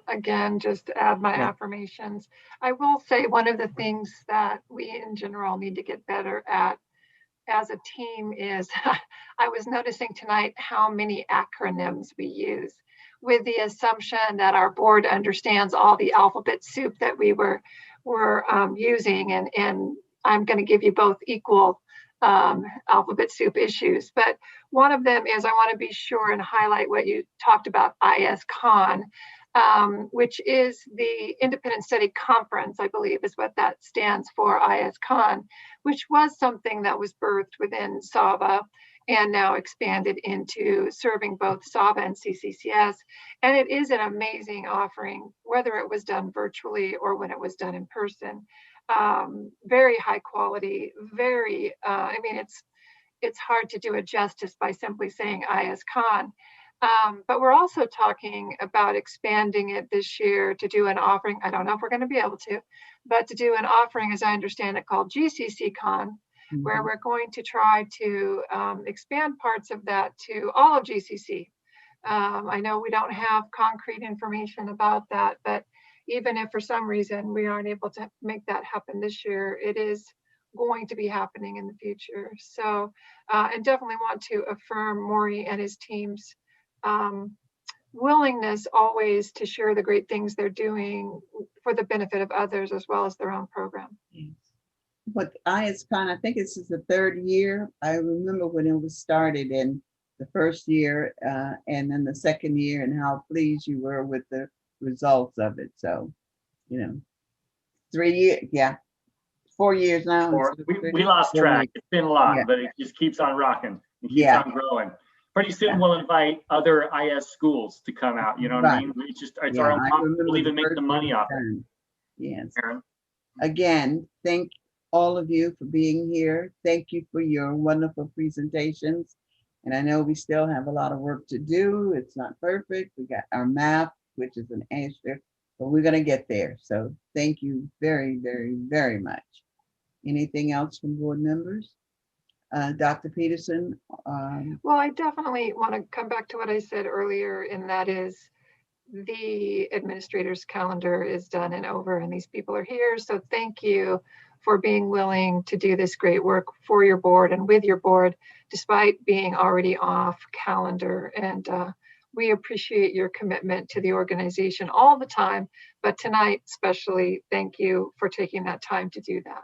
again, just add my affirmations. I will say one of the things that we in general need to get better at as a team is I was noticing tonight how many acronyms we use, with the assumption that our board understands all the alphabet soup that we were using. And I'm going to give you both equal alphabet soup issues. But one of them is I want to be sure and highlight what you talked about, ISCON, which is the Independent Study Conference, I believe is what that stands for, ISCON, which was something that was birthed within SAVA and now expanded into serving both SAVA and CCCS. And it is an amazing offering, whether it was done virtually or when it was done in person. Very high quality, very, I mean, it's hard to do it justice by simply saying ISCON. But we're also talking about expanding it this year to do an offering. I don't know if we're going to be able to, but to do an offering, as I understand it, called GCC Con, where we're going to try to expand parts of that to all of GCC. I know we don't have concrete information about that, but even if for some reason we aren't able to make that happen this year, it is going to be happening in the future. So, and definitely want to affirm Maury and his team's willingness always to share the great things they're doing for the benefit of others as well as their own program. But ISCON, I think this is the third year. I remember when it was started in the first year and then the second year, and how pleased you were with the results of it. So, you know, 3 years, yeah, 4 years now. We lost track. It's been a lot, yeah. but it just keeps on rocking. It keeps on growing. Pretty soon we'll invite other IS schools to come out. You know what I mean? It's our own company. We'll even make the money off it. Yes. Aaron? Again, thank all of you for being here. Thank you for your wonderful presentations. And I know we still have a lot of work to do. It's not perfect. We got our map, which is an answer, but we're going to get there. So thank you very, very, very much. Anything else from board members? Dr. Peterson? Well, I definitely want to come back to what I said earlier, and that is the administrator's calendar is done and over, and these people are here. So thank you for being willing to do this great work for your board and with your board, despite being already off calendar. And we appreciate your commitment to the organization all the time, but tonight especially, thank you for taking that time to do that.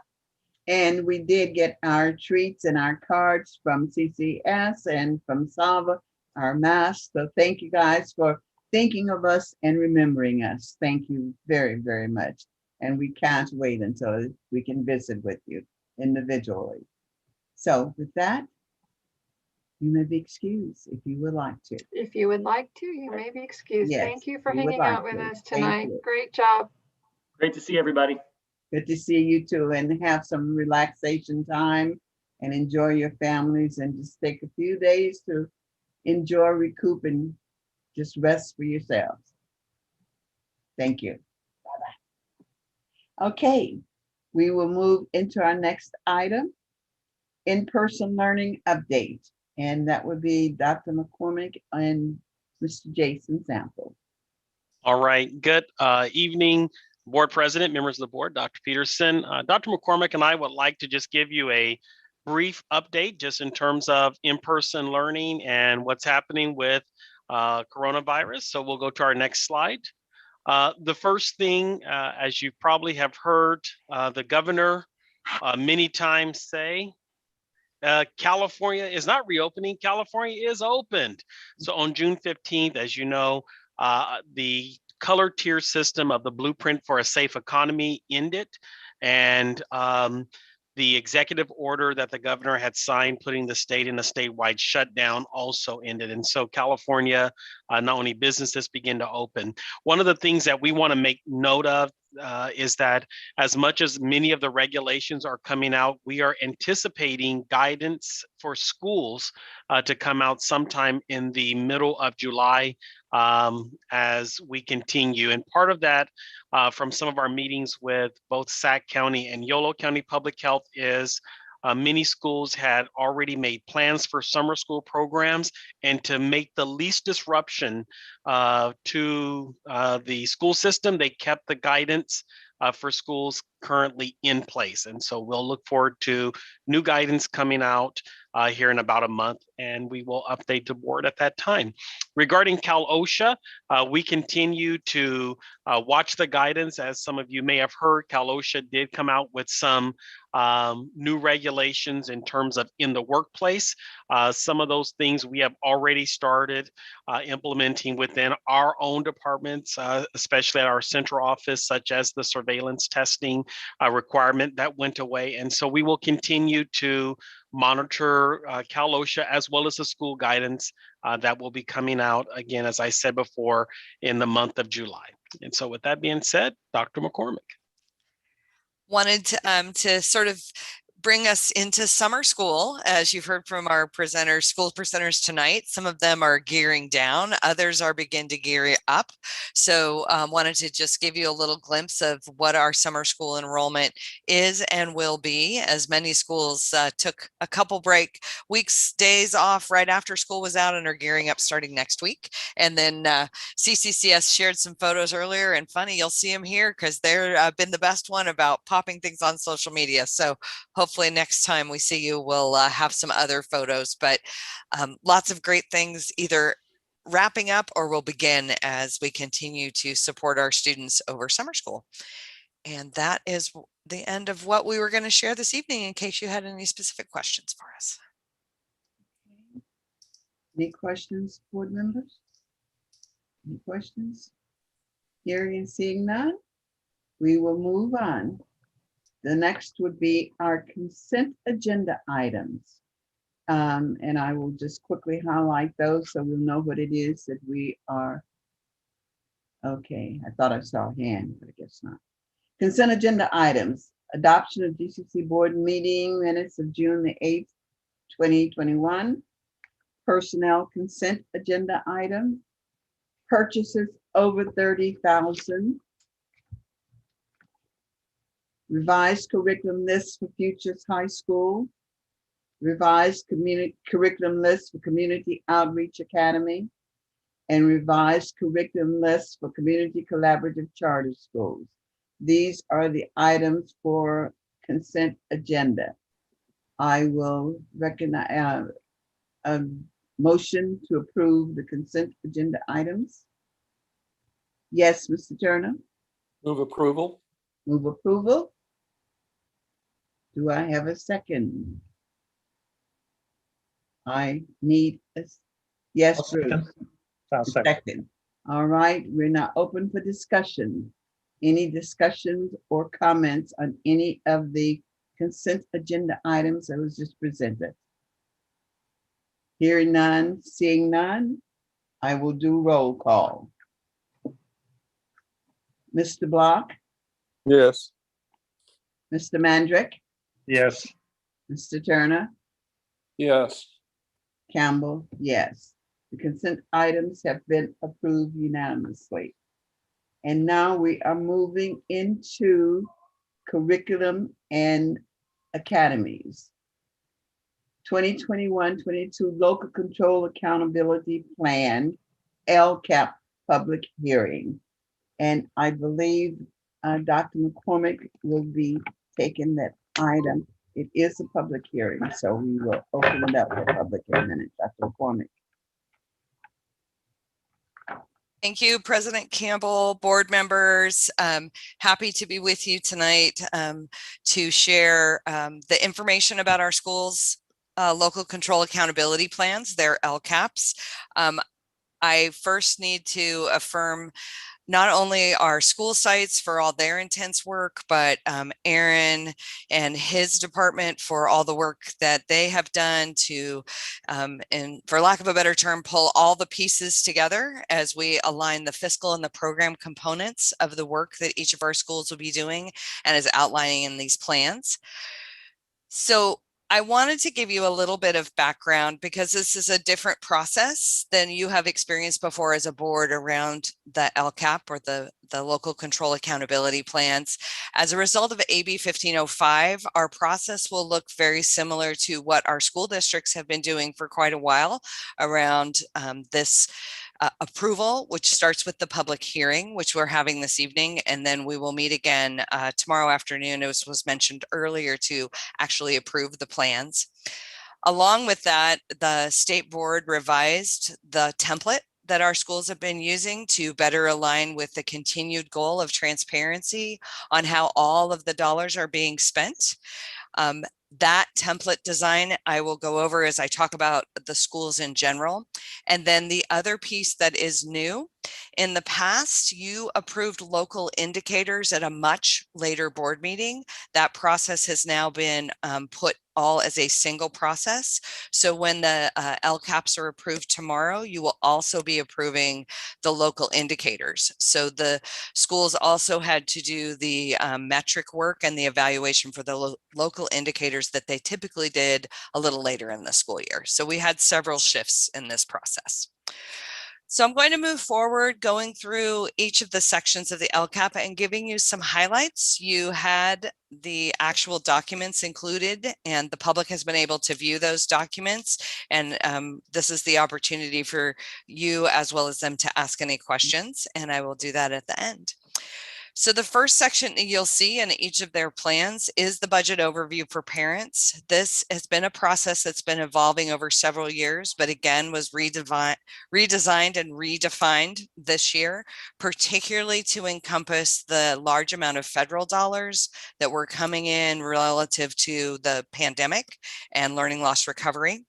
And we did get our treats and our cards from CCS and from SAVA, our masks. So thank you guys for thinking of us and remembering us. Thank you very, very much. And we can't wait until we can visit with you individually. So with that, you may be excused if you would like to. If you would like to, you may be excused. Yes, thank you for we would hanging like out with to. us Thank tonight. you. Great job. Great to see everybody. Good to see you too, and have some relaxation time and enjoy your families, and just take a few days to enjoy, recoup, and just rest for yourselves. Thank you. Bye-bye. Okay, we will move into our next item, in-person learning update. And that would be Dr. McCormick and Mr. Jason Sample. All right, good evening, board president, members of the board, Dr. Peterson. Dr. McCormick and I would like to just give you a brief update just in terms of in-person learning and what's happening with coronavirus. So we'll go to our next slide. The first thing, as you probably have heard the governor many times say, California is not reopening, California is opened. So on June 15th, as you know, the color tier system of the Blueprint for a Safe Economy ended. And the executive order that the governor had signed putting the state in a statewide shutdown also ended. And so California, not only businesses begin to open. One of the things that we want to make note of is that as much as many of the regulations are coming out, we are anticipating guidance for schools to come out sometime in the middle of July as we continue. And part of that from some of our meetings with both Sac County and Yolo County Public Health is many schools had already made plans for summer school programs, and to make the least disruption to the school system, they kept the guidance for schools currently in place. And so we'll look forward to new guidance coming out here in about a month, and we will update the board at that time. Regarding Cal OSHA, we continue to watch the guidance. As some of you may have heard, Cal OSHA did come out with some new regulations in terms of in the workplace. Some of those things we have already started implementing within our own departments, especially at our central office, such as the surveillance testing requirement that went away. And so we will continue to monitor Cal OSHA as well as the school guidance that will be coming out, again, as I said before, in the month of July. And so with that being said, Dr. McCormick. Wanted to sort of bring us into summer school. As you've heard from our presenters, school presenters tonight, some of them are gearing down, others are begin to gear up. So wanted to just give you a little glimpse of what our summer school enrollment is and will be, as many schools took a couple days off right after school was out and are gearing up starting next week. And then CCCS shared some photos earlier, and funny, you'll see them here because they're been the best one about popping things on social media. So hopefully next time we see you, we'll have some other photos, but lots of great things either wrapping up or will begin as we continue to support our students over summer school. And that is the end of what we were going to share this evening, in case you had any specific questions for us. Any questions, board members? Any questions? Hearing and seeing none, we will move on. The next would be our consent agenda items. And I will just quickly highlight those so we'll know what it is that we are. Okay, I thought I saw a hand, but I guess not. Consent agenda items: adoption of GCC Board Meeting minutes of June the 8th, 2021. Personnel consent agenda item. Purchases over 30,000. Revised curriculum list for Futures High School. Revised curriculum list for Community Outreach Academy. And revised curriculum list for Community Collaborative Charter Schools. These are the items for consent agenda. I will recognize a motion to approve the consent agenda items. Yes, Mr. Turner. Move approval. Move approval. Do I have a second? I need a yes, Bruce. I'll second. Second. All right, we're now open for discussion. Any discussions or comments on any of the consent agenda items that was just presented? Hearing none, seeing none, I will do roll call. Mr. Block? Yes. Mr. Mandrick? Yes. Mr. Turner? Yes. Campbell? Yes. The consent items have been approved unanimously. And now we are moving into curriculum and academies. 2021-22 Local Control Accountability Plan, LCAP public hearing. And I believe Dr. McCormick will be taking that item. It is a public hearing, so we will open it up for public in a minute. Dr. McCormick. Thank you, President Campbell, board members. Happy to be with you tonight to share the information about our schools' local control accountability plans, their LCAPs. I first need to affirm not only our school sites for all their intense work, but Aaron and his department for all the work that they have done to, and for lack of a better term, pull all the pieces together as we align the fiscal and the program components of the work that each of our schools will be doing and is outlining in these plans. So I wanted to give you a little bit of background because this is a different process than you have experienced before as a board around the LCAP or the local control accountability plans. As a result of AB 1505, our process will look very similar to what our school districts have been doing for quite a while around this approval, which starts with the public hearing, which we're having this evening, and then we will meet again tomorrow afternoon, as was mentioned earlier, to actually approve the plans. Along with that, the state board revised the template that our schools have been using to better align with the continued goal of transparency on how all of the dollars are being spent. That template design I will go over as I talk about the schools in general. And then the other piece that is new, in the past, you approved local indicators at a much later board meeting. That process has now been put all as a single process. So when the LCAPs are approved tomorrow, you will also be approving the local indicators. So the schools also had to do the metric work and the evaluation for the local indicators that they typically did a little later in the school year. So we had several shifts in this process. So I'm going to move forward, going through each of the sections of the LCAP and giving you some highlights. You had the actual documents included, and the public has been able to view those documents. And this is the opportunity for you as well as them to ask any questions, and I will do that at the end. So the first section that you'll see in each of their plans is the budget overview for parents. This has been a process that's been evolving over several years, but again was redesigned and redefined this year, particularly to encompass the large amount of federal dollars that were coming in relative to the pandemic and learning loss recovery.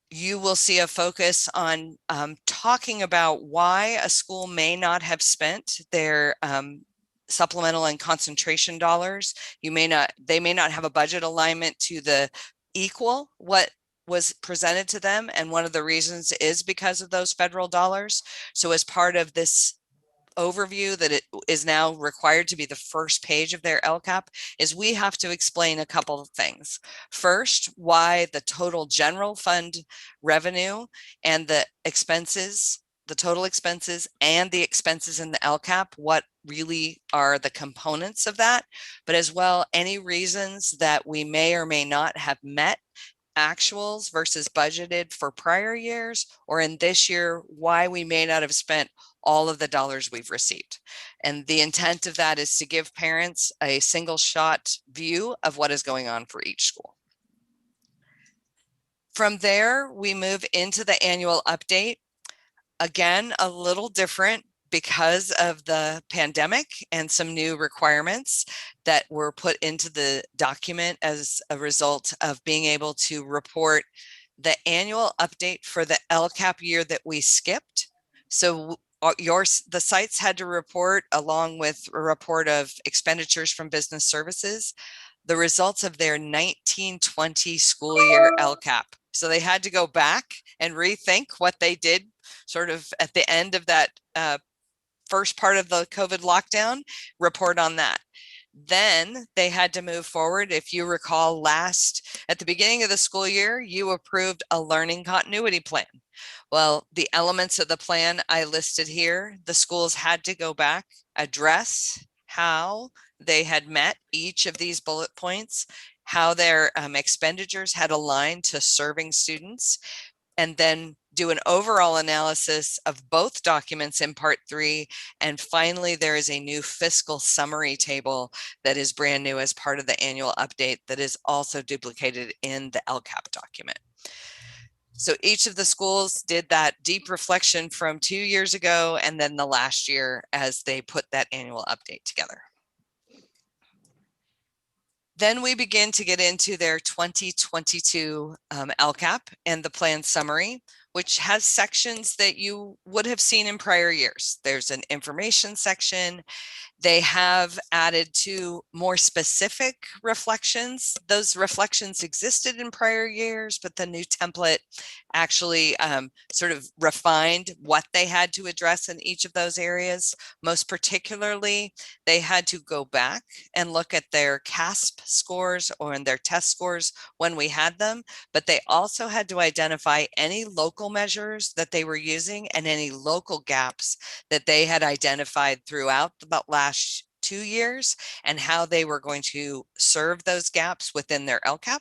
You will see a focus on talking about why a school may not have spent their supplemental and concentration dollars. They may not have a budget alignment to the equal what was presented to them. And one of the reasons is because of those federal dollars. So as part of this overview that it is now required to be the first page of their LCAP, is we have to explain a couple of things. First, why the total general fund revenue and the expenses, the total expenses and the expenses in the LCAP, what really are the components of that, but as well, any reasons that we may or may not have met actuals versus budgeted for prior years, or in this year, why we may not have spent all of the dollars we've received. And the intent of that is to give parents a single shot view of what is going on for each school. From there, we move into the annual update. Again, a little different because of the pandemic and some new requirements that were put into the document as a result of being able to report the annual update for the LCAP year that we skipped. So the sites had to report, along with a report of expenditures from business services, the results of their 1920 school year LCAP. So they had to go back and rethink what they did sort of at the end of that first part of the COVID lockdown, report on that. Then they had to move forward. If you recall, at the beginning of the school year, you approved a learning continuity plan. Well, the elements of the plan I listed here, the schools had to go back, address how they had met each of these bullet points, how their expenditures had aligned to serving students, and then do an overall analysis of both documents in part 3. And finally, there is a new fiscal summary table that is brand new as part of the annual update that is also duplicated in the LCAP document. So each of the schools did that deep reflection from 2 years ago and then the last year as they put that annual update together. Then we begin to get into their 2022 LCAP and the plan summary, which has sections that you would have seen in prior years. There's an information section. They have added 2 more specific reflections. Those reflections existed in prior years, but the new template actually sort of refined what they had to address in each of those areas. Most particularly, they had to go back and look at their CASP scores or in their test scores when we had them, but they also had to identify any local measures that they were using and any local gaps that they had identified throughout the last 2 years and how they were going to serve those gaps within their LCAP.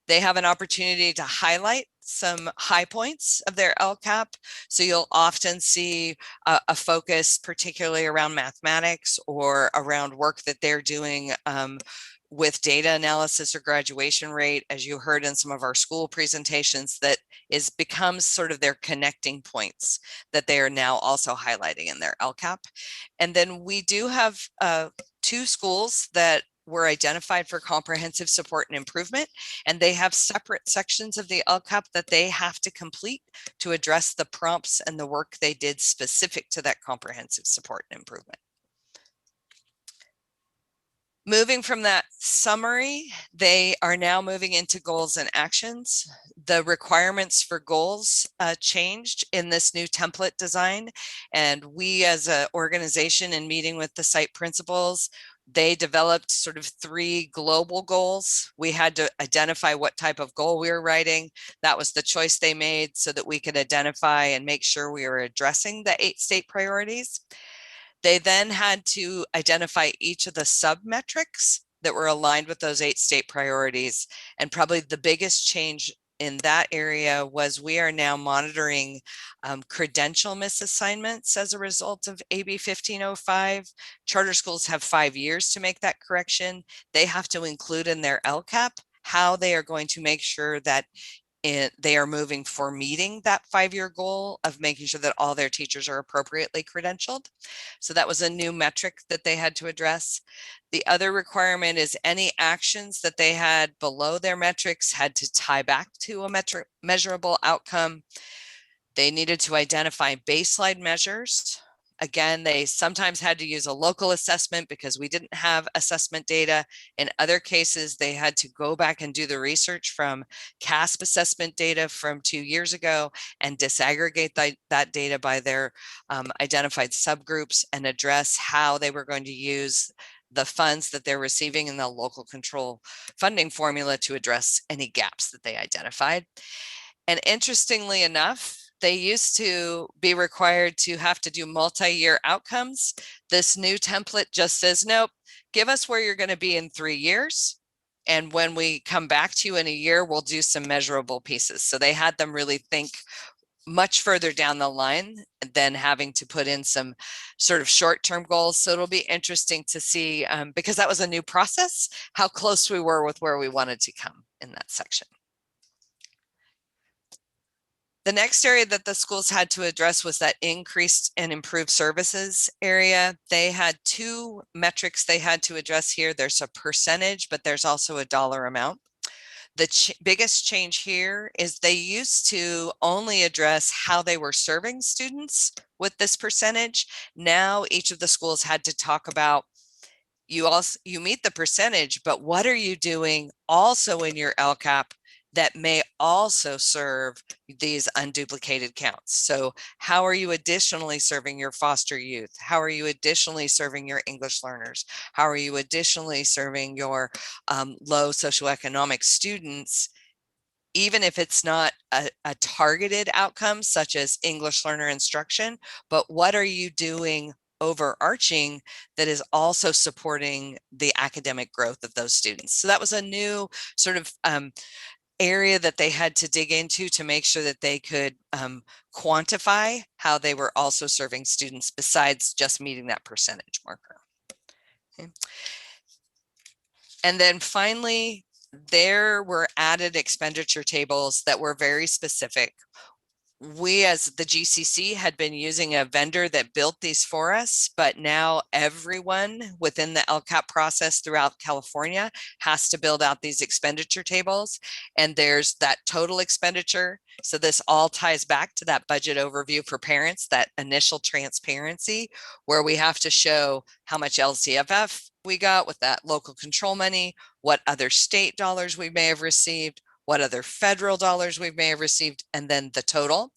They have an opportunity to highlight some high points of their LCAP. So you'll often see a focus particularly around mathematics or around work that they're doing with data analysis or graduation rate, as you heard in some of our school presentations, that becomes sort of their connecting points that they are now also highlighting in their LCAP. And then we do have 2 schools that were identified for comprehensive support and improvement, and they have separate sections of the LCAP that they have to complete to address the prompts and the work they did specific to that comprehensive support and improvement. Moving from that summary, they are now moving into goals and actions. The requirements for goals changed in this new template design. And we as an organization, in meeting with the site principals, they developed sort of 3 global goals. We had to identify what type of goal we were writing. That was the choice they made so that we could identify and make sure we were addressing the 8 state priorities. They then had to identify each of the sub-metrics that were aligned with those 8 state priorities. And probably the biggest change in that area was we are now monitoring credential misassignments as a result of AB 1505. Charter schools have 5 years to make that correction. They have to include in their LCAP how they are going to make sure that they are moving for meeting that 5-year goal of making sure that all their teachers are appropriately credentialed. So that was a new metric that they had to address. The other requirement is any actions that they had below their metrics had to tie back to a measurable outcome. They needed to identify baseline measures. Again, they sometimes had to use a local assessment because we didn't have assessment data. In other cases, they had to go back and do the research from CASP assessment data from 2 years ago and disaggregate that data by their identified subgroups and address how they were going to use the funds that they're receiving in the local control funding formula to address any gaps that they identified. And interestingly enough, they used to be required to have to do multi-year outcomes. This new template just says, nope, give us where you're going to be in 3 years. And when we come back to you in a year, we'll do some measurable pieces. So they had them really think much further down the line than having to put in some sort of short-term goals. So it'll be interesting to see, because that was a new process, how close we were with where we wanted to come in that section. The next area that the schools had to address was that increased and improved services area. They had 2 metrics they had to address here. There's a percentage, but there's also a dollar amount. The biggest change here is they used to only address how they were serving students with this percentage. Now each of the schools had to talk about, you meet the percentage, but what are you doing also in your LCAP that may also serve these unduplicated counts? So how are you additionally serving your foster youth? How are you additionally serving your English learners? How are you additionally serving your low socioeconomic students? Even if it's not a targeted outcome such as English learner instruction, but what are you doing overarching that is also supporting the academic growth of those students? So that was a new sort of area that they had to dig into to make sure that they could quantify how they were also serving students besides just meeting that percentage marker. Okay. And then finally, there were added expenditure tables that were very specific. We as the GCC had been using a vendor that built these for us, but now everyone within the LCAP process throughout California has to build out these expenditure tables. And there's that total expenditure. So this all ties back to that budget overview for parents, that initial transparency, where we have to show how much LCFF we got with that local control money, what other state dollars we may have received, what other federal dollars we may have received, and then the total,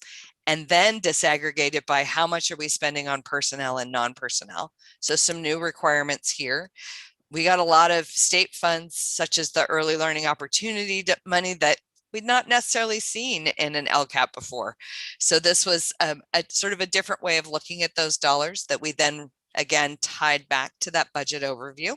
and then disaggregate it by how much are we spending on personnel and non-personnel. So some new requirements here. We got a lot of state funds, such as the early learning opportunity money that we'd not necessarily seen in an LCAP before. So this was a sort of a different way of looking at those dollars that we then again tied back to that budget overview.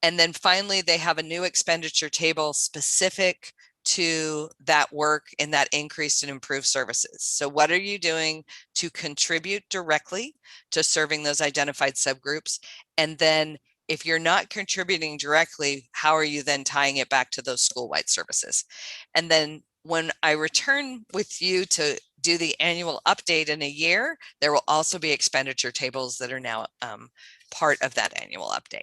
And then finally, they have a new expenditure table specific to that work in that increased and improved services. So what are you doing to contribute directly to serving those identified subgroups? And then if you're not contributing directly, how are you then tying it back to those school-wide services? And then when I return with you to do the annual update in a year, there will also be expenditure tables that are now part of that annual update.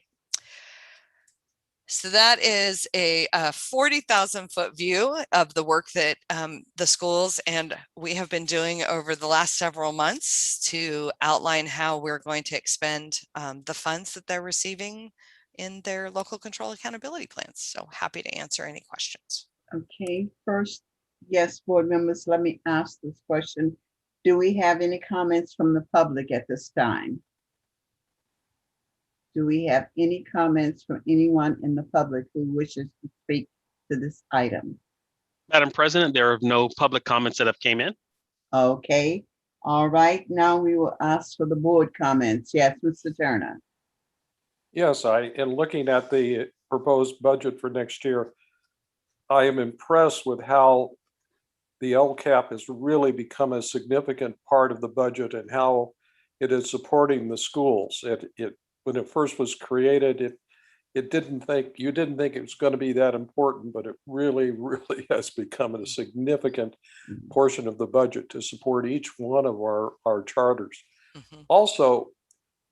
So that is a 40,000 foot view of the work that the schools and we have been doing over the last several months to outline how we're going to expend the funds that they're receiving in their local control accountability plans. So happy to answer any questions. Okay, first, yes, board members, let me ask this question. Do we have any comments from the public at this time? Do we have any comments from anyone in the public who wishes to speak to this item? Madam President, there are no public comments that have came in. Okay, all right, now we will ask for the board comments. Yes, Mr. Turner. Yes, I am looking at the proposed budget for next year. I am impressed with how the LCAP has really become a significant part of the budget and how it is supporting the schools. When it first was created, you didn't think it was going to be that important, but it really has become a significant portion of the budget to support each one of our charters. Also,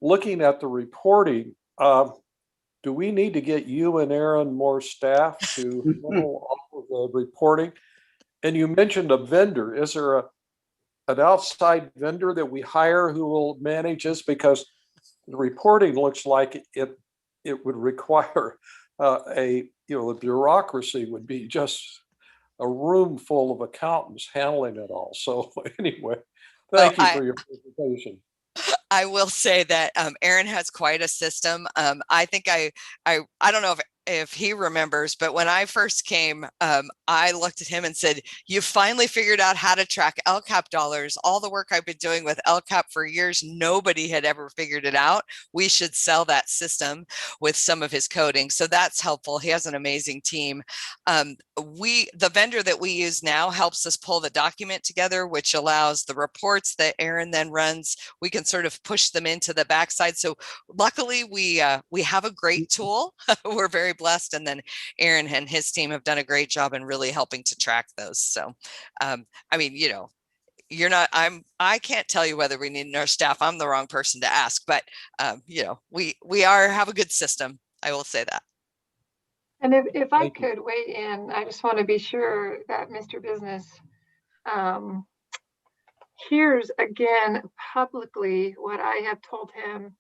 looking at the reporting, do we need to get you and Aaron more staff to handle all of the reporting? And you mentioned a vendor. Is there an outside vendor that we hire who will manage this? Because the reporting looks like it would require the bureaucracy would be just a room full of accountants handling it all. So anyway, thank you for your presentation. I will say that Aaron has quite a system. I think I don't know if he remembers, but when I first came, I looked at him and said, "You finally figured out how to track LCAP dollars. All the work I've been doing with LCAP for years, nobody had ever figured it out. We should sell that system with some of his coding." So that's helpful. He has an amazing team. The vendor that we use now helps us pull the document together, which allows the reports that Aaron then runs. We can sort of push them into the backside. So luckily we have a great tool. We're very blessed, and then Aaron and his team have done a great job in really helping to track those. So I mean, I can't tell you whether we need more staff. I'm the wrong person to ask, but we have a good system. I will say that. And if I could weigh in, I just want to be sure that Mr. Business hears again publicly what I have told him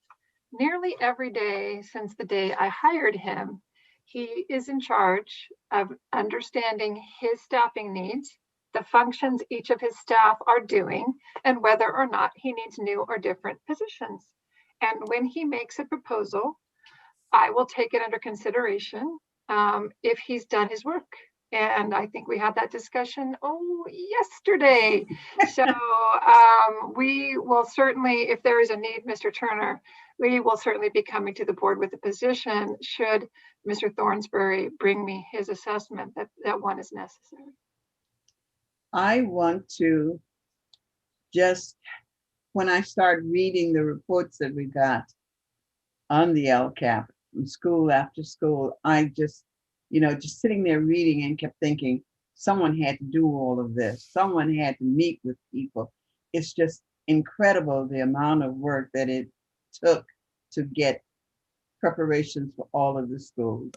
nearly every day since the day I hired him. He is in charge of understanding his staffing needs, the functions each of his staff are doing, and whether or not he needs new or different positions. And when he makes a proposal, I will take it under consideration if he's done his work. And I think we had that discussion, yesterday. So we will certainly, if there is a need, Mr. Turner, we will certainly be coming to the board with a position should Mr. Thornsberry bring me his assessment that one is necessary. I want to just, when I start reading the reports that we got on the LCAP from school after school, I just, just sitting there reading and kept thinking, someone had to do all of this. Someone had to meet with people. It's just incredible the amount of work that it took to get preparations for all of the schools.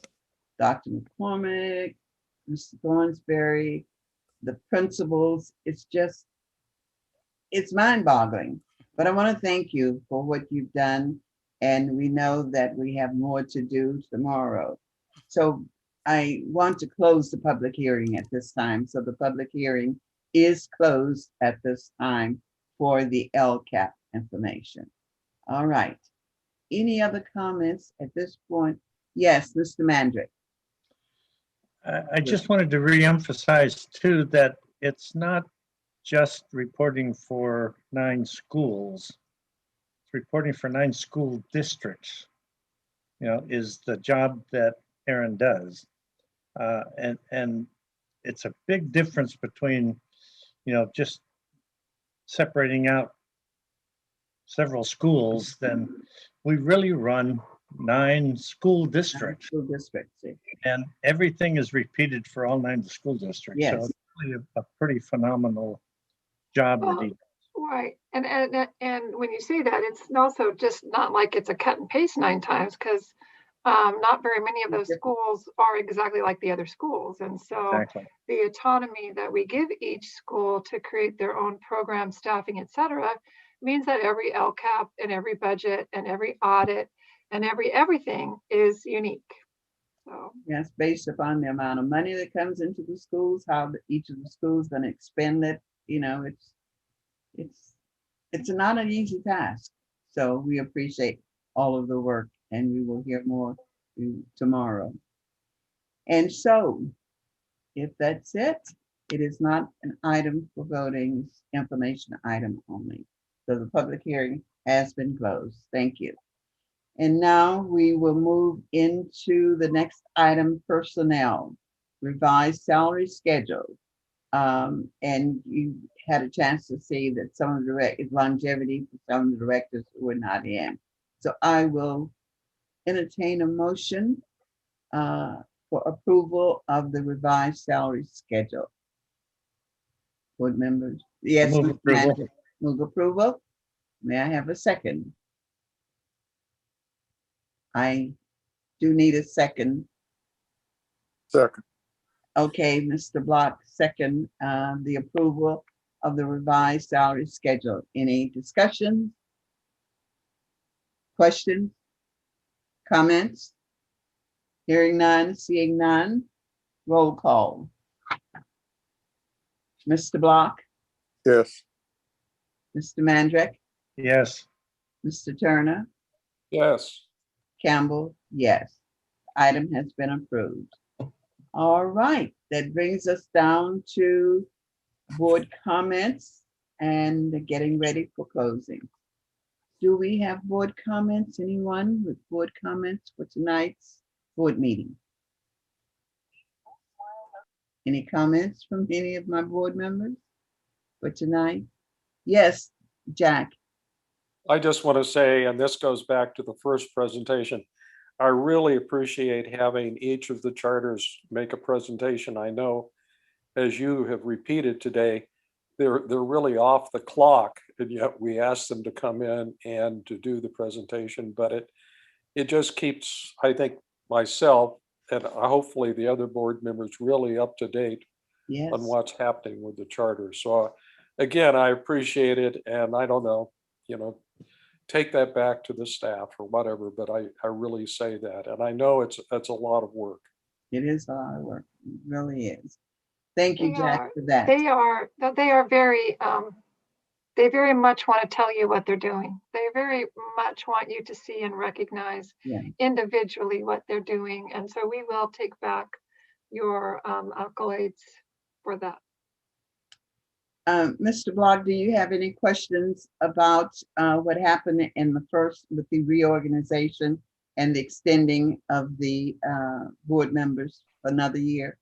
Dr. McCormick, Mr. Thornsberry, the principals, it's mind-boggling. But I want to thank you for what you've done. And we know that we have more to do tomorrow. So I want to close the public hearing at this time. So the public hearing is closed at this time for the LCAP information. All right. Any other comments at this point? Yes, Mr. Mandrick. I just wanted to reemphasize too that it's not just reporting for 9 schools. It's reporting for 9 school districts, is the job that Aaron does. And it's a big difference between, just separating out several schools. Then we really run 9 school districts, School districts. and everything is repeated for all 9 school districts. Yes. So it's really a pretty phenomenal job that he. Right. And when you say that, it's also just not like it's a cut and paste 9 times, because not very many of those schools are exactly like the other schools. And so Exactly. the autonomy that we give each school to create their own program, staffing, et cetera, means that every LCAP and every budget and every audit and everything is unique. So Yes, based upon the amount of money that comes into the schools, how each of the schools going to expend it. It's not an easy task. So we appreciate all of the work, and we will hear more tomorrow. And so, if that's it, it is not an item for voting, it's information item only. So the public hearing has been closed. Thank you. And now we will move into the next item, personnel, revised salary schedule. And you had a chance to see that some of the longevity for some of the directors were not in. So I will entertain a motion for approval of the revised salary schedule. Board members, yes, Move Mr. approval. Manager. Move approval. May I have a second? I do need a second. Second. Okay, Mr. Block, second, the approval of the revised salary schedule. Any discussion? Questions? Comments? Hearing none, seeing none. Roll call. Mr. Block, Yes. Mr. Mandrick, Yes. Mr. Turner, Yes. Campbell, yes. Item has been approved. All right, that brings us down to board comments and getting ready for closing. Do we have board comments? Anyone with board comments for tonight's board meeting? Any comments from any of my board members for tonight? Yes, Jack. I just want to say, and this goes back to the first presentation, I really appreciate having each of the charters make a presentation. I know, as you have repeated today, they're really off the clock, and yet we ask them to come in and to do the presentation. But it just keeps, I think, myself and hopefully the other board members really up to date Yes. on what's happening with the charter. So again, I appreciate it, and I don't know, take that back to the staff or whatever, but I really say that. And I know it's a lot of work. It is a lot of work. It really is. Thank you, They Jack, are- for that. they are very, they very much want to tell you what they're doing. They very much want you to see and recognize Yeah. individually what they're doing. And so we will take back your accolades for that. Mr. Block, do you have any questions about what happened in the first with the reorganization and the extending of the board members for another year?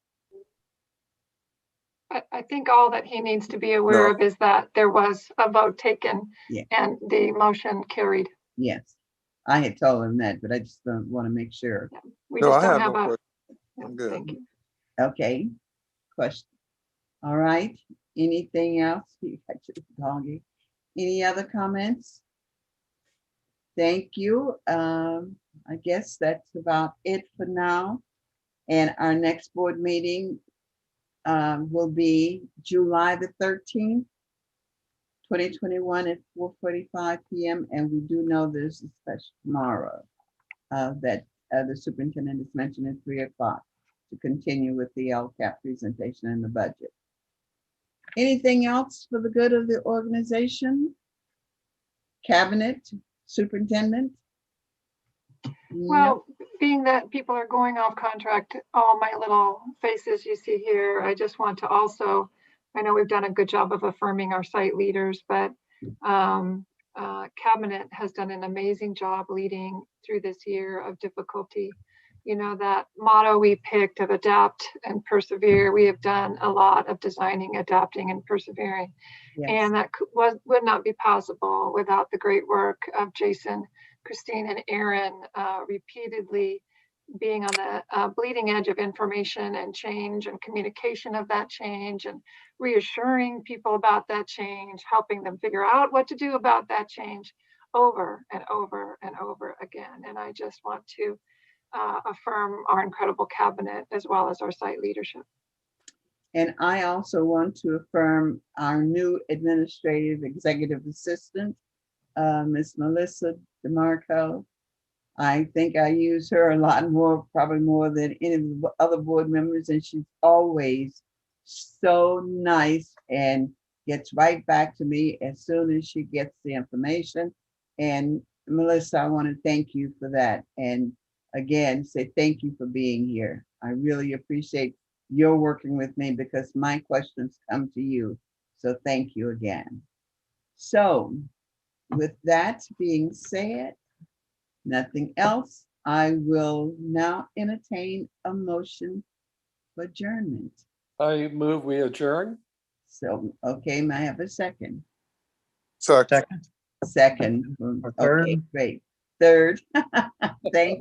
I think all that he needs to be aware No. of is that there was a vote taken Yeah. and the motion carried. Yes, I had told him that, but I just don't want to make sure. We No, just I don't have have no a. question. Yeah, I'm good. Thank you. Okay, question. All right, anything else? Doggy. Any other comments? Thank you. I guess that's about it for now. And our next board meeting will be July the 13th, 2021 at 4:45 p.m. And we do know there's a special tomorrow that the superintendent has mentioned at 3 o'clock to continue with the LCAP presentation and the budget. Anything else for the good of the organization? Cabinet, superintendent? Well, being that people are going off contract, all my little faces you see here, I just want to also, I know we've done a good job of affirming our site leaders, but Cabinet has done an amazing job leading through this year of difficulty. you know, that motto we picked of adapt and persevere. We have done a lot of designing, adapting, and persevering. Yes. And that would not be possible without the great work of Jason, Christine, and Aaron repeatedly being on the bleeding edge of information and change and communication of that change and reassuring people about that change, helping them figure out what to do about that change over and over and over again. And I just want to affirm our incredible cabinet as well as our site leadership. And I also want to affirm our new administrative executive assistant, Ms. Melissa DeMarco. I think I use her a lot more, probably more than any of the other board members, and she's always so nice and gets right back to me as soon as she gets the information. And Melissa, I want to thank you for that. And again, say thank you for being here. I really appreciate your working with me because my questions come to you. So thank you again. So with that being said, nothing else, I will now entertain a motion for adjournment. I move we adjourn. So, okay, may I have a second? Second. Second. Or third. Okay, great. Third. Thank you.